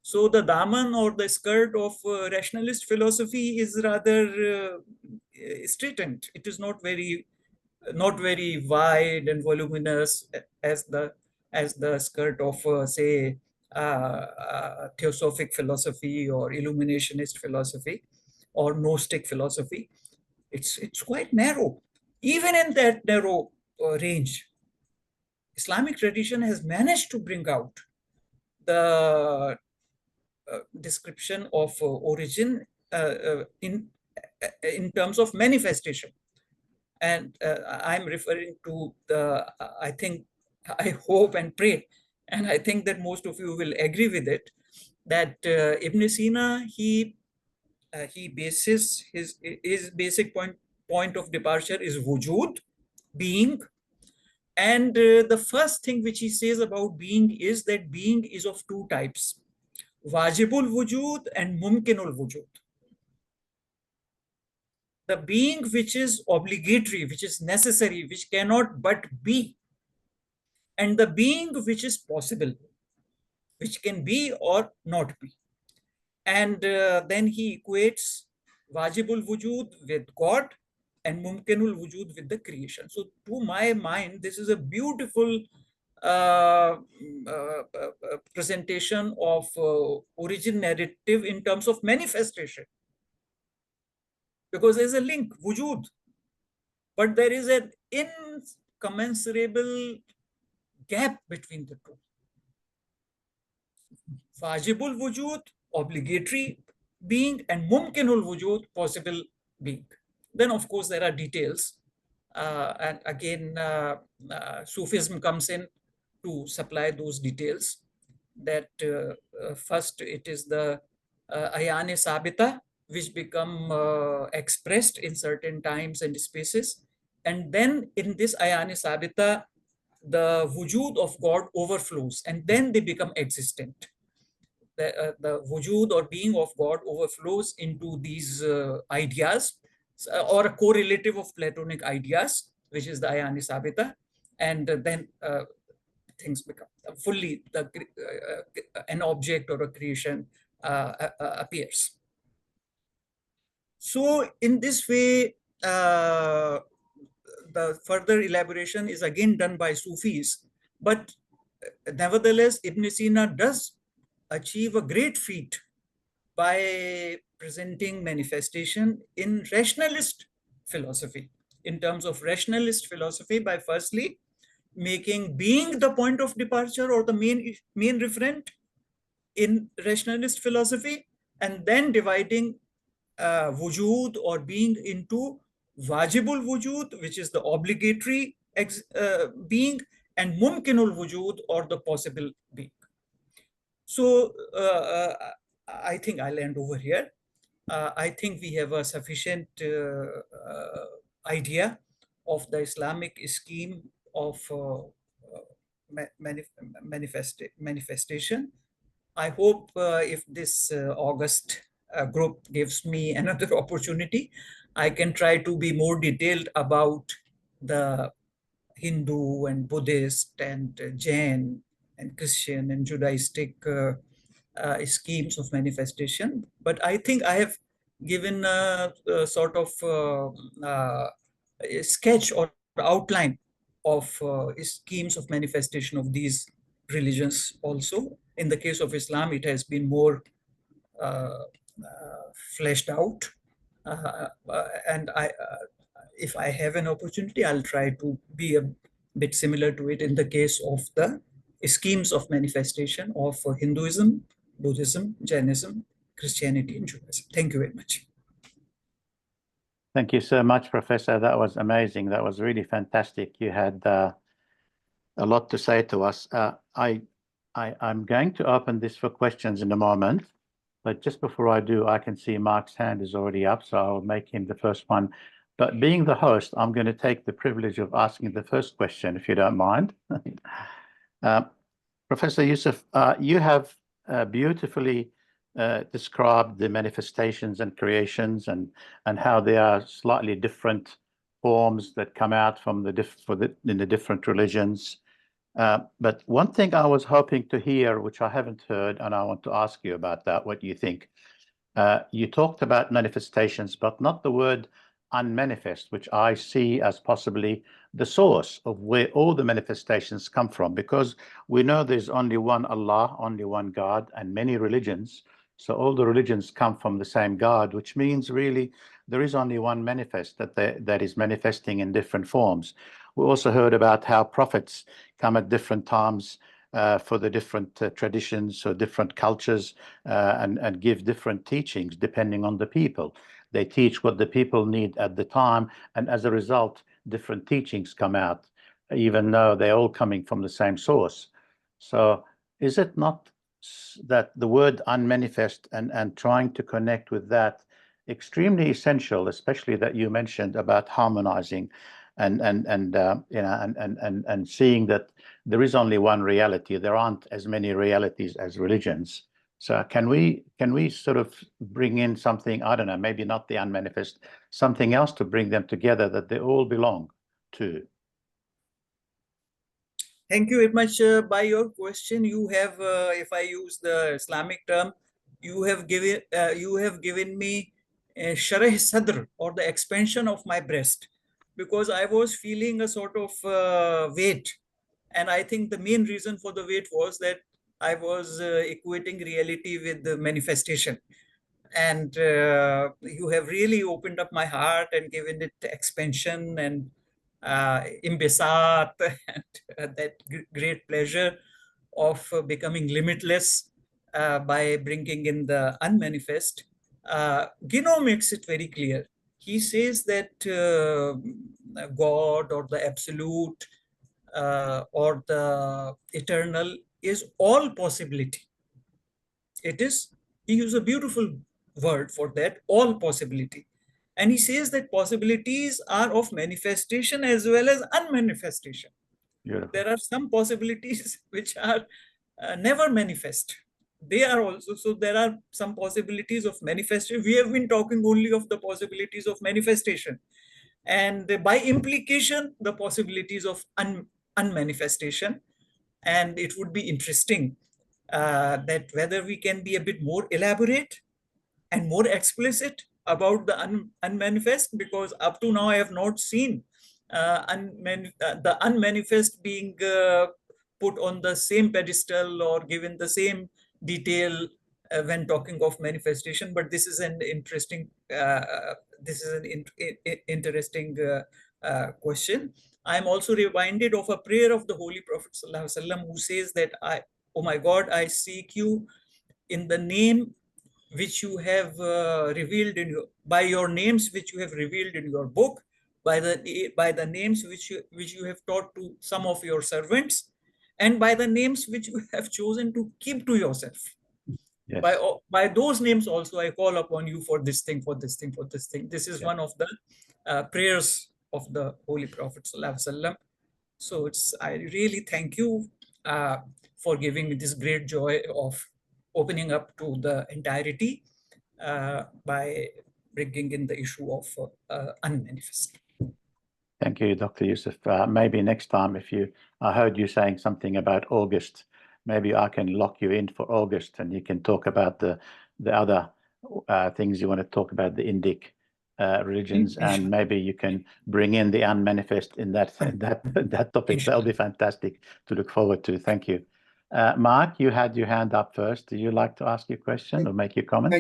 So the daman or the skirt of rationalist philosophy is rather straitened. It is not very wide and voluminous as the skirt of say theosophic philosophy or illuminationist philosophy or gnostic philosophy. It's quite narrow. Even in that narrow range, Islamic tradition has managed to bring out the description of origin in terms of manifestation. And I'm referring to I think, I hope and pray, and I think that most of you will agree with it, that Ibn Sina, he bases his basic point of departure is wujud, being. And the first thing which he says about being is that being is of two types: wajibul wujud and mumkinul wujud. The being which is obligatory, which is necessary, which cannot but be, and the being which is possible, which can be or not be. And then he equates wajibul wujud with God and mumkinul wujud with the creation. So to my mind, this is a beautiful presentation of origin narrative in terms of manifestation. Because there's a link, wujud, but there is an incommensurable gap between the two. Wajibul wujud, obligatory being, and mumkinul wujud, possible being. Then, of course, there are details. And again, Sufism comes in to supply those details. That first, it is the ayane sabita, which become expressed in certain times and spaces. And then in this ayane sabita, the wujud of God overflows, and then they become existent. The wujud or being of God overflows into these ideas, or a correlative of Platonic ideas, which is the ayani sabita, and then things become fully an object or a creation appears. So in this way, the further elaboration is again done by Sufis, but nevertheless, Ibn Sina does achieve a great feat by presenting manifestation in rationalist philosophy. In terms of rationalist philosophy, by firstly making being the point of departure or the main referent in rationalist philosophy, and then dividing wujud or being into wajibul wujud, which is the obligatory being, and mumkinul wujud, or the possible being. So I think I'll end over here. I think we have a sufficient idea of the Islamic scheme of manifestation. I hope if this August group gives me another opportunity, I can try to be more detailed about the Hindu and Buddhist and Jain and Christian and Judaistic schemes of manifestation. But I think I have given a sort of a sketch or outline of schemes of manifestation of these religions also. In the case of Islam, it has been more fleshed out. And if I have an opportunity, I'll try to be a bit similar to it in the case of the schemes of manifestation of Hinduism, Buddhism, Jainism, Christianity, and Judaism. Thank you very much. Thank you so much, Professor. That was amazing. That was really fantastic. You had a lot to say to us. I'm going to open this for questions in a moment, but just before I do, I can see Mark's hand is already up, so I'll make him the first one. But being the host, I'm going to take the privilege of asking the first question, if you don't mind. Professor Yousuf, you have beautifully described the manifestations and creations and how they are slightly different forms that come out from in the different religions. But one thing I was hoping to hear, which I haven't heard, and I want to ask you about that, what you think. You talked about manifestations, but not the word unmanifest, which I see as possibly the source of where all the manifestations come from, because we know there's only one Allah, only one God, and many religions. So all the religions come from the same God, which means really there is only one manifest that is manifesting in different forms. We also heard about how prophets come at different times for the different traditions or different cultures and give different teachings depending on the people. They teach what the people need at the time, and as a result, different teachings come out, even though they're all coming from the same source. So is it not that the word unmanifest and trying to connect with that extremely essential, especially that you mentioned about harmonizing and you know and seeing that there is only one reality. There aren't as many realities as religions. So can we sort of bring in something, I don't know, maybe not the unmanifest, something else to bring them together that they all belong to? Thank you very much. By your question, you have, if I use the Islamic term, you have given me a sharh sadr, or the expansion of my breast, because I was feeling a sort of weight, and I think the main reason for the weight was that I was equating reality with the manifestation. And you have really opened up my heart and given it expansion and imbesat and that great pleasure of becoming limitless by bringing in the unmanifest. Gino makes it very clear. He says that God or the absolute or the eternal is all possibility. It is, he uses a beautiful word for that, all possibility. And he says that possibilities are of manifestation as well as unmanifestation. Beautiful. There are some possibilities which are never manifest. They are also, so there are some possibilities of manifestation. We have been talking only of the possibilities of manifestation. And by implication, the possibilities of unmanifestation. And it would be interesting that whether we can be a bit more elaborate and more explicit about the unmanifest, because up to now I have not seen the unmanifest being put on the same pedestal or given the same detail when talking of manifestation. But this is an interesting interesting question. I am also reminded of a prayer of the Holy Prophet ﷺ, who says that oh my God, I seek you in the name which you have revealed by your names which you have revealed in your book, by the names which you have taught to some of your servants, and by the names which you have chosen to keep to yourself. Yes. By those names also I call upon you for this thing, for this thing, for this thing. This is one of the prayers of the Holy Prophet ﷺ. So I really thank you for giving me this great joy of opening up to the entirety by bringing in the issue of unmanifest. Thank you, Dr. Yousuf. Maybe next time, I heard you saying something about August, maybe I can lock you in for August and you can talk about the other things you want to talk about, the Indic religions, and maybe you can bring in the unmanifest in that topic. That'll be fantastic to look forward to. Thank you. Mark, you had your hand up first. Do you like to ask your question or make your comment?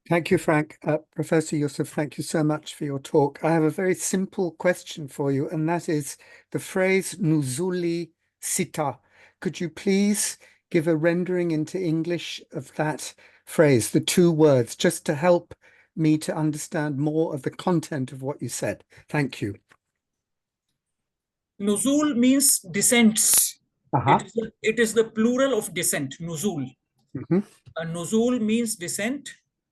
Thank you, Frank. Professor Yousuf, thank you so much for your talk. I have a very simple question for you, and that is the phrase nuzuli sita. Could you please give a rendering into English of that phrase, the two words, just to help me to understand more of the content of what you said? Thank you. Nuzul means descents. It is the plural of descent, nuzul. Nuzul means descent,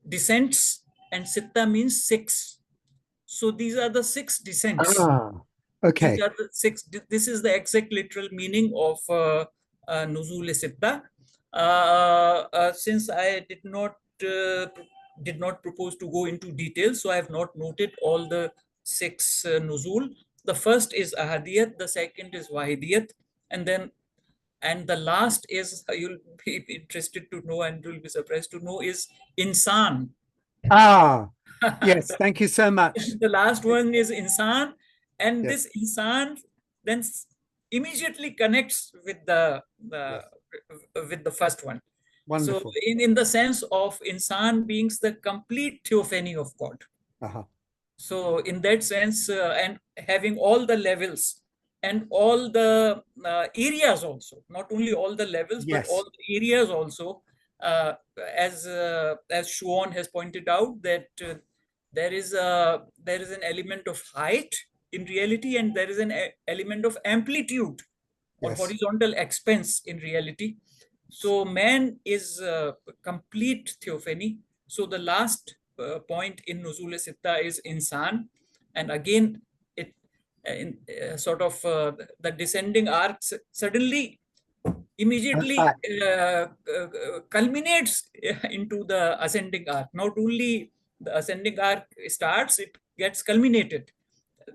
descents, and sitta means 6. So these are the 6 descents. Okay. These are the 6. This is the exact literal meaning of Nuzul Sitta. Since I did not propose to go into details, so I have not noted all the 6 Nuzul. The first is Ahadiyat, the second is Wahidiyat, and the last is, you'll be interested to know and you'll be surprised to know, is Insan. Ah, yes, thank you so much. The last one is Insan, and Yes. this Insan then immediately connects with the Yes. with the first one. Wonderful. So in the sense of Insan being the complete theophany of God. Uh-huh. So in that sense, and having all the levels and all the areas also, not only all the levels, but Yes. all the areas also, as Shuon has pointed out, that there is an element of height in reality, and there is an element of amplitude or Yes. horizontal expanse in reality. So man is complete theophany. So the last point in Nuzul Sitta is Insan, and again it sort of the descending arcs suddenly immediately culminates into the ascending arc. Not only the ascending arc starts, it gets culminated.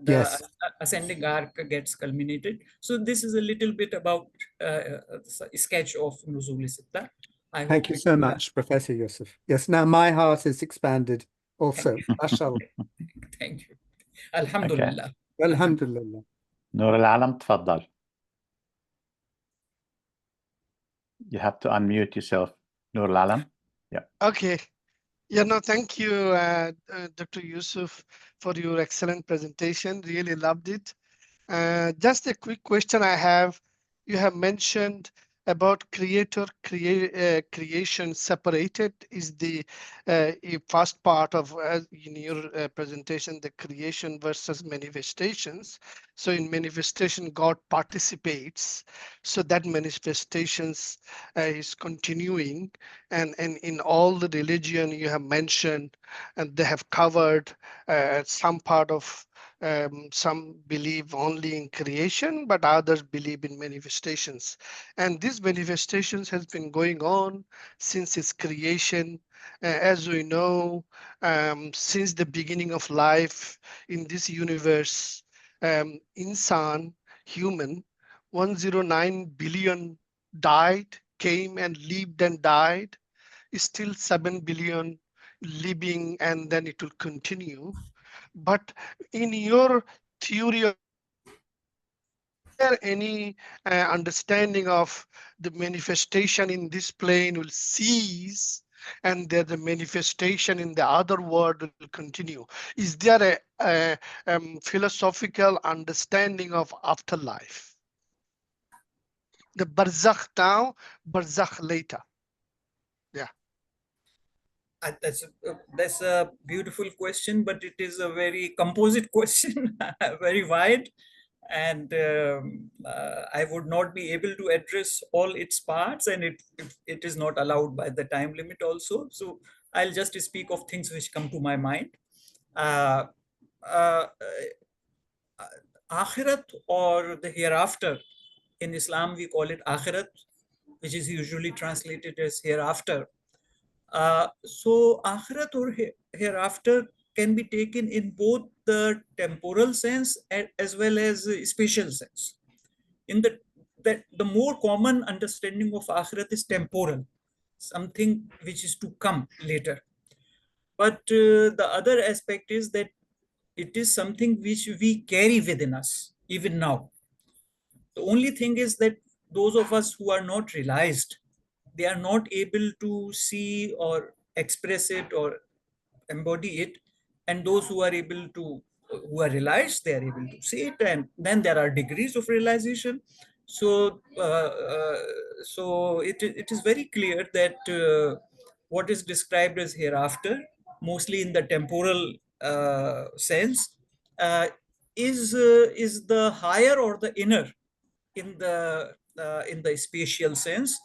The Yes. ascending arc gets culminated. So this is a little bit about a sketch of Nuzul Sitta. I Thank hope you it, so much, Professor Yousuf. Yes, now my heart is expanded also. Thank Mashallah. thank you. Alhamdulillah. Alhamdulillah. نور العالم تفضل. You have to unmute yourself, Nur Al-Alam. Yeah. Okay. Yeah, no, thank you, Dr. Yousuf, for your excellent presentation. Really loved it. Just a quick question I have. You have mentioned about creation separated is the first part of in your presentation, the creation versus manifestations. So in manifestation, God participates. So that manifestations is continuing, and in all the religion you have mentioned, and they have covered some part of some believe only in creation, but others believe in manifestations. And these manifestations has been going on since its creation. As we know, since the beginning of life in this universe, insan, human, 109 billion died, came and lived and died. Still 7 billion living, and then it will continue. But in your theory, is there any understanding of the manifestation in this plane will cease and that the manifestation in the other world will continue? Is there a philosophical understanding of afterlife? The barzakh now, barzakh later. Yeah. That's a beautiful question, but it is a very composite question, very wide, and I would not be able to address all its parts, and it is not allowed by the time limit also. So I'll just speak of things which come to my mind. Uh, uh, Akhirat, or the hereafter, in Islam we call it Akhirat, which is usually translated as hereafter. So akhirat or hereafter can be taken in both the temporal sense as well as spatial sense. In the more common understanding of akhirat is temporal, something which is to come later. But the other aspect is that it is something which we carry within us even now. The only thing is that those of us who are not realized, they are not able to see or express it or embody it. And those who are able to, who are realized, they are able to see it. And then there are degrees of realization. So, it is very clear that what is described as hereafter, mostly in the temporal sense, uh, is the higher or the inner in the spatial sense.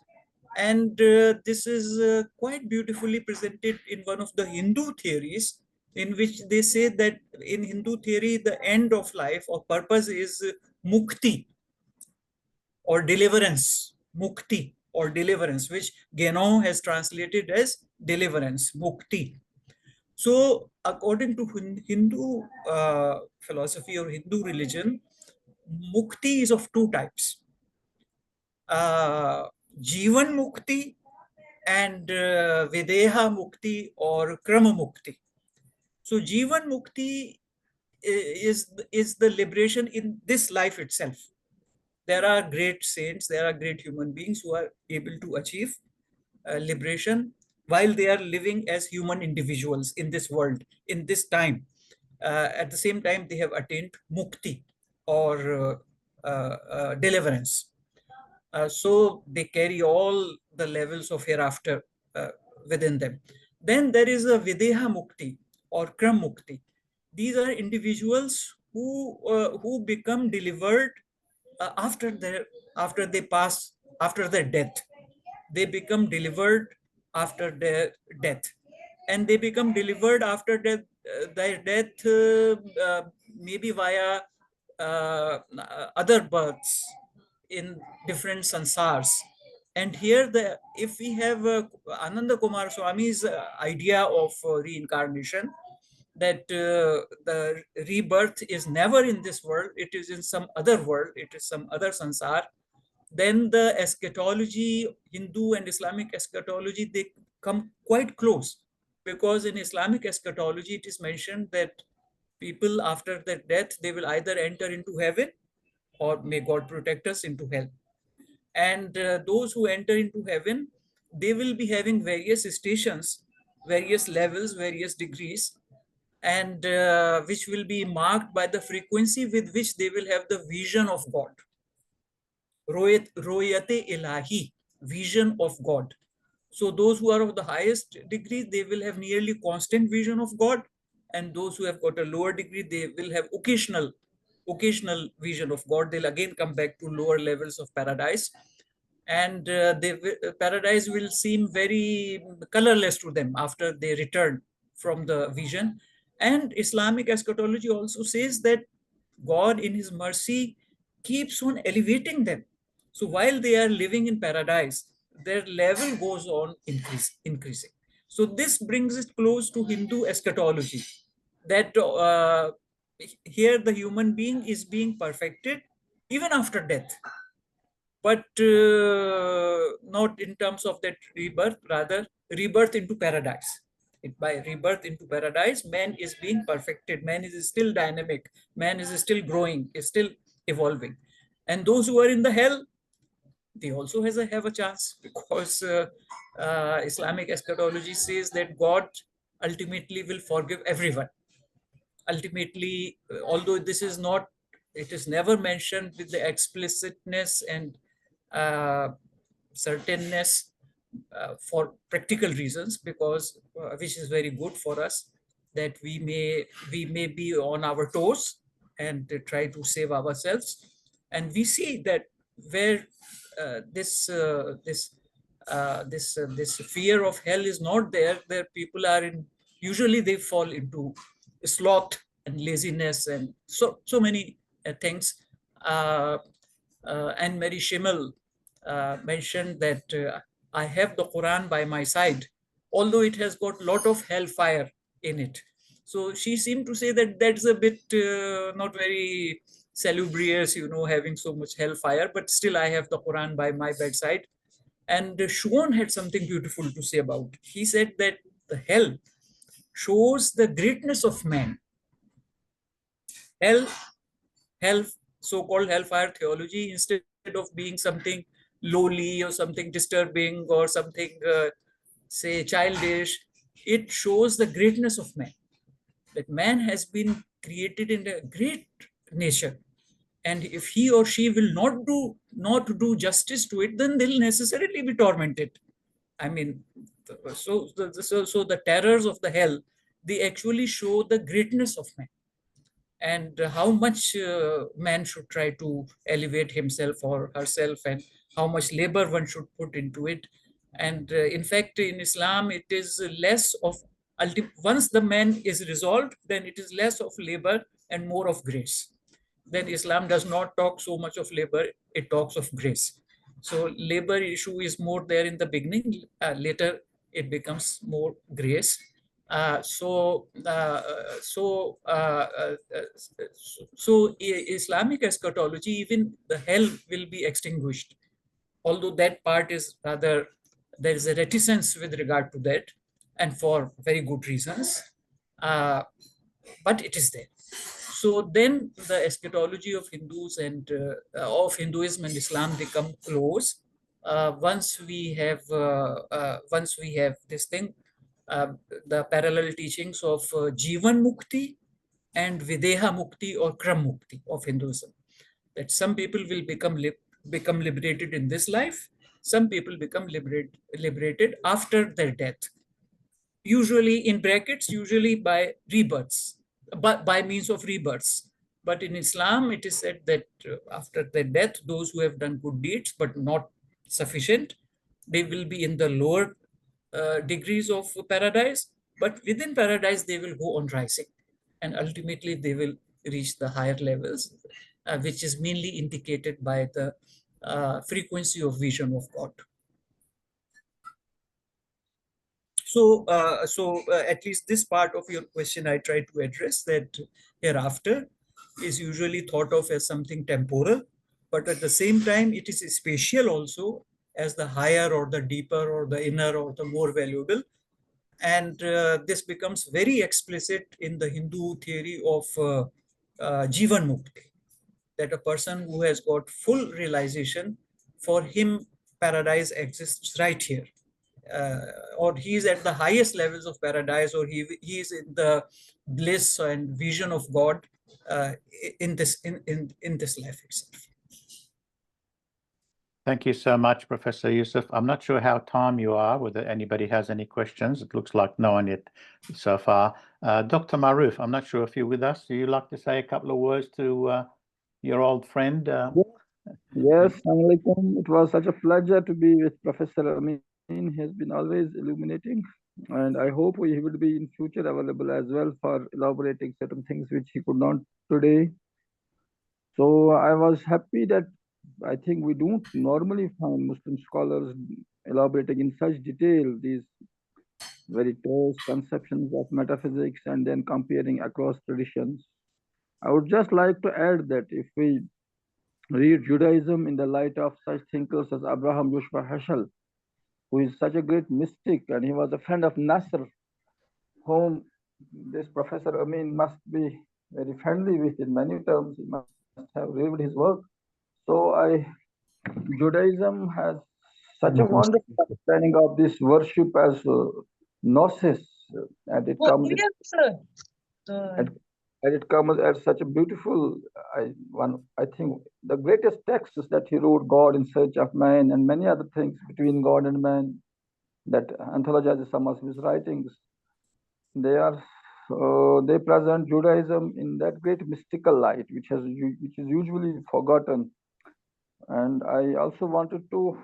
And this is quite beautifully presented in one of the Hindu theories, in which they say that in Hindu theory, the end of life or purpose is mukti or deliverance. mukti or deliverance, which Guénon has translated as deliverance, mukti. So according to Hindu philosophy or Hindu religion, mukti is of two types. Jivan mukti and Videha mukti or Krama mukti. So Jivan mukti is the liberation in this life itself. There are great saints, there are great human beings who are able to achieve liberation while they are living as human individuals in this world, in this time. At the same time, they have attained mukti or deliverance. So they carry all the levels of hereafter within them. Then there is a Videha Mukti or Kram Mukti. These are individuals who become delivered after they pass, after their death. They become delivered after their death, and they become delivered after their death, maybe via other births in different sansars. And here, if we have Ananda Kumar Swami's idea of reincarnation, that the rebirth is never in this world, it is in some other world, it is some other sansar, then the eschatology, Hindu and Islamic eschatology, they come quite close, because in Islamic eschatology, it is mentioned that people after their death, they will either enter into heaven or, may God protect us, into hell. And those who enter into heaven, they will be having various stations, various levels, various degrees, and which will be marked by the frequency with which they will have the vision of God. Royate ilahi, vision of God. So those who are of the highest degree, they will have nearly constant vision of God, and those who have got a lower degree, they will have occasional vision of God. They'll again come back to lower levels of paradise, and paradise will seem very colorless to them after they return from the vision. And Islamic eschatology also says that God in his mercy keeps on elevating them. So while they are living in paradise, their level goes on increasing. So this brings it close to Hindu eschatology, that here the human being is being perfected even after death, but not in terms of that rebirth, rather rebirth into paradise. By rebirth into paradise, man is being perfected, man is still dynamic, man is still growing, is still evolving. And those who are in the hell, they also have a chance, because Islamic eschatology says that God ultimately will forgive everyone. Ultimately, although this is not, it is never mentioned with the explicitness and certainness for practical reasons, because which is very good for us, that we may be on our toes and try to save ourselves. And we see that where this fear of hell is not there, there people are in, usually they fall into sloth and laziness and so many things. And Mary Schimmel mentioned that I have the Quran by my side, although it has got a lot of hellfire in it. So she seemed to say that that's a bit not very salubrious, having so much hellfire, but still I have the Quran by my bedside. And Schuon had something beautiful to say about it. He said that the hell shows the greatness of man. Hell, so-called hellfire theology, instead of being something lowly or something disturbing or something, say, childish, it shows the greatness of man. That man has been created in a great nature, and if he or she will not do justice to it, then they'll necessarily be tormented. I mean, so the terrors of the hell, they actually show the greatness of man, and how much man should try to elevate himself or herself, and how much labor one should put into it. And in fact, in Islam, it is less of, once the man is resolved, then it is less of labor and more of grace. Then Islam does not talk so much of labor, it talks of grace. So labor issue is more there in the beginning. Later, it becomes more grace. So Islamic eschatology, even the hell will be extinguished. Although that part is rather, there is a reticence with regard to that, and for very good reasons. But it is there. So then the eschatology of Hindus and of Hinduism and Islam become close. Once we have this thing, the parallel teachings of Jivan Mukti and Videha Mukti or Kram Mukti of Hinduism. That some people will become liberated in this life, some people become liberated after their death, usually in brackets, usually by rebirths, but by means of rebirths. But in Islam, it is said that after their death, those who have done good deeds but not sufficient, they will be in the lower degrees of paradise. But within paradise, they will go on rising, and ultimately they will reach the higher levels, which is mainly indicated by the frequency of vision of God. So at least this part of your question I try to address, that hereafter is usually thought of as something temporal, but at the same time it is spatial also, as the higher or the deeper or the inner or the more valuable. And this becomes very explicit in the Hindu theory of Jivan Mukti, that a person who has got full realization, for him paradise exists right here, or he is at the highest levels of paradise, or he is in the bliss and vision of God in this life itself. Thank you so much, Professor Yousuf. I'm not sure how time you are, whether anybody has any questions. It looks like no one yet so far. Dr. Maruf, I'm not sure if you're with us. Do you like to say a couple of words to your old friend? Yes, Assalamu alaikum. It was such a pleasure to be with Professor Amin. He has been always illuminating, and I hope he will be in future available as well for elaborating certain things which he could not today. So I was happy that I think we don't normally find Muslim scholars elaborating in such detail these very close conceptions of metaphysics and then comparing across traditions. I would just like to add that if we read Judaism in the light of such thinkers as Abraham Joshua Heschel, who is such a great mystic, and he was a friend of Nasser, whom this Professor Amin must be very friendly with in many terms. He must have read his work. So Judaism has such a wonderful understanding of this worship as gnosis, and it comes. And it comes as such a beautiful, I think the greatest texts that he wrote, God in Search of Man, and many other things between God and man, that anthologizes some of his writings. They present Judaism in that great mystical light, which is usually forgotten. And I also wanted to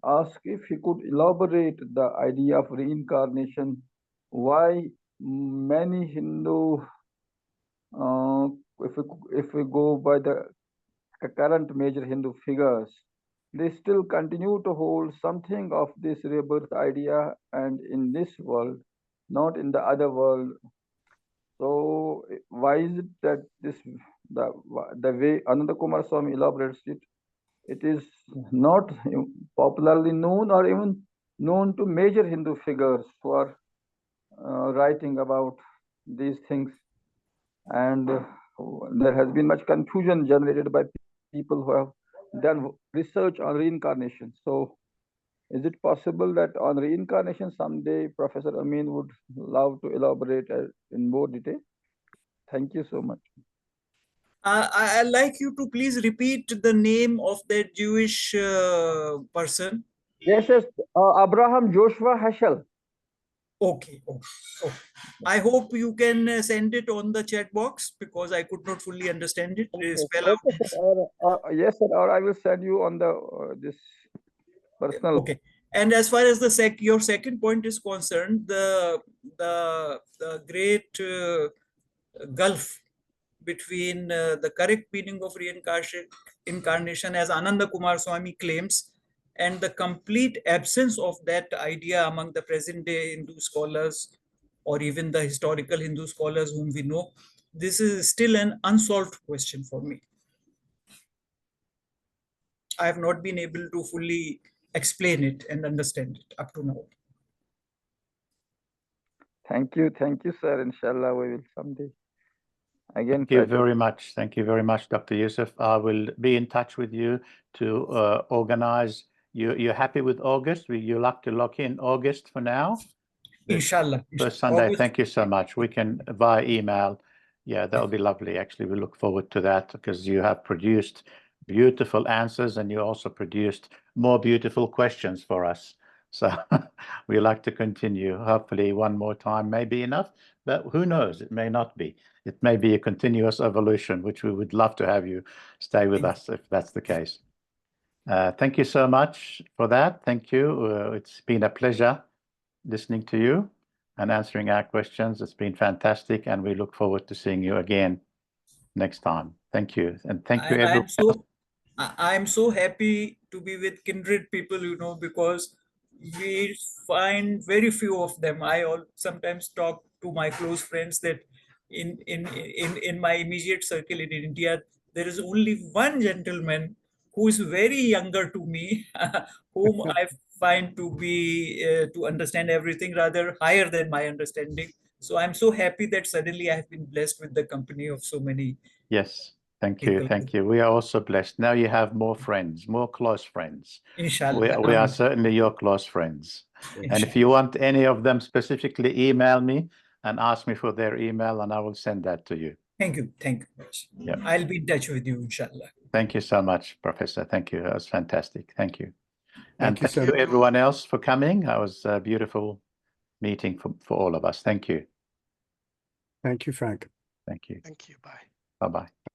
ask if he could elaborate the idea of reincarnation, why many Hindu, if we go by the current major Hindu figures, they still continue to hold something of this rebirth idea, and in this world, not in the other world. So why is it that the way Ananda Kumar Swami elaborates it, it is not popularly known or even known to major Hindu figures who are writing about these things, and there has been much confusion generated by people who have done research on reincarnation. So is it possible that on reincarnation someday Professor Amin would love to elaborate in more detail? Thank you so much. I'd like you to please repeat the name of that Jewish person. Yes, Abraham Joshua Heschel. Okay. I hope you can send it on the chat box, because I could not fully understand it. Spell out. Okay, sir. Yes, sir. Or I will send you on the this personal. Okay. And as far as your second point is concerned, the great gulf between the correct meaning of incarnation, as Ananda Kumar Swami claims, and the complete absence of that idea among the present day Hindu scholars, or even the historical Hindu scholars whom we know. This is still an unsolved question for me. I have not been able to fully explain it and understand it up to now. Thank you, sir. Inshallah, we will someday again. Thank you very much. Thank you very much, Dr. Yousuf. I will be in touch with you to organize. You're happy with August? You like to lock in August for now? Inshallah. First Sunday. August. Thank you so much. We can via email. Yeah, that'll be lovely. Actually, we look forward to that because you have produced beautiful answers and you also produced more beautiful questions for us. So we like to continue. Hopefully one more time may be enough, but who knows? It may not be. It may be a continuous evolution, which we would love to have you stay with us if that's the case. Thank you so much for that. Thank you. It's been a pleasure listening to you and answering our questions. It's been fantastic, and we look forward to seeing you again next time. Thank you. And thank you, everyone. I'm so happy to be with kindred people, because we find very few of them. I sometimes talk to my close friends that in my immediate circle in India, there is only one gentleman who is very younger to me, whom I find to be to understand everything rather higher than my understanding. So I'm so happy that suddenly I have been blessed with the company of so many. Yes. Thank you. Thank you. We are also blessed. Now you have more friends, more close friends. Inshallah. We are certainly your close friends. Inshallah. And if you want any of them specifically, email me and ask me for their email and I will send that to you. Thank you. Thank you. Yeah. I'll be in touch with you, inshallah. Thank you so much, Professor. Thank you. That was fantastic. Thank you. And Thank you thank you everyone else for coming. That was a beautiful meeting for all of us. Thank you. Thank you, Frank. Thank you. Thank you. Bye. Bye-bye.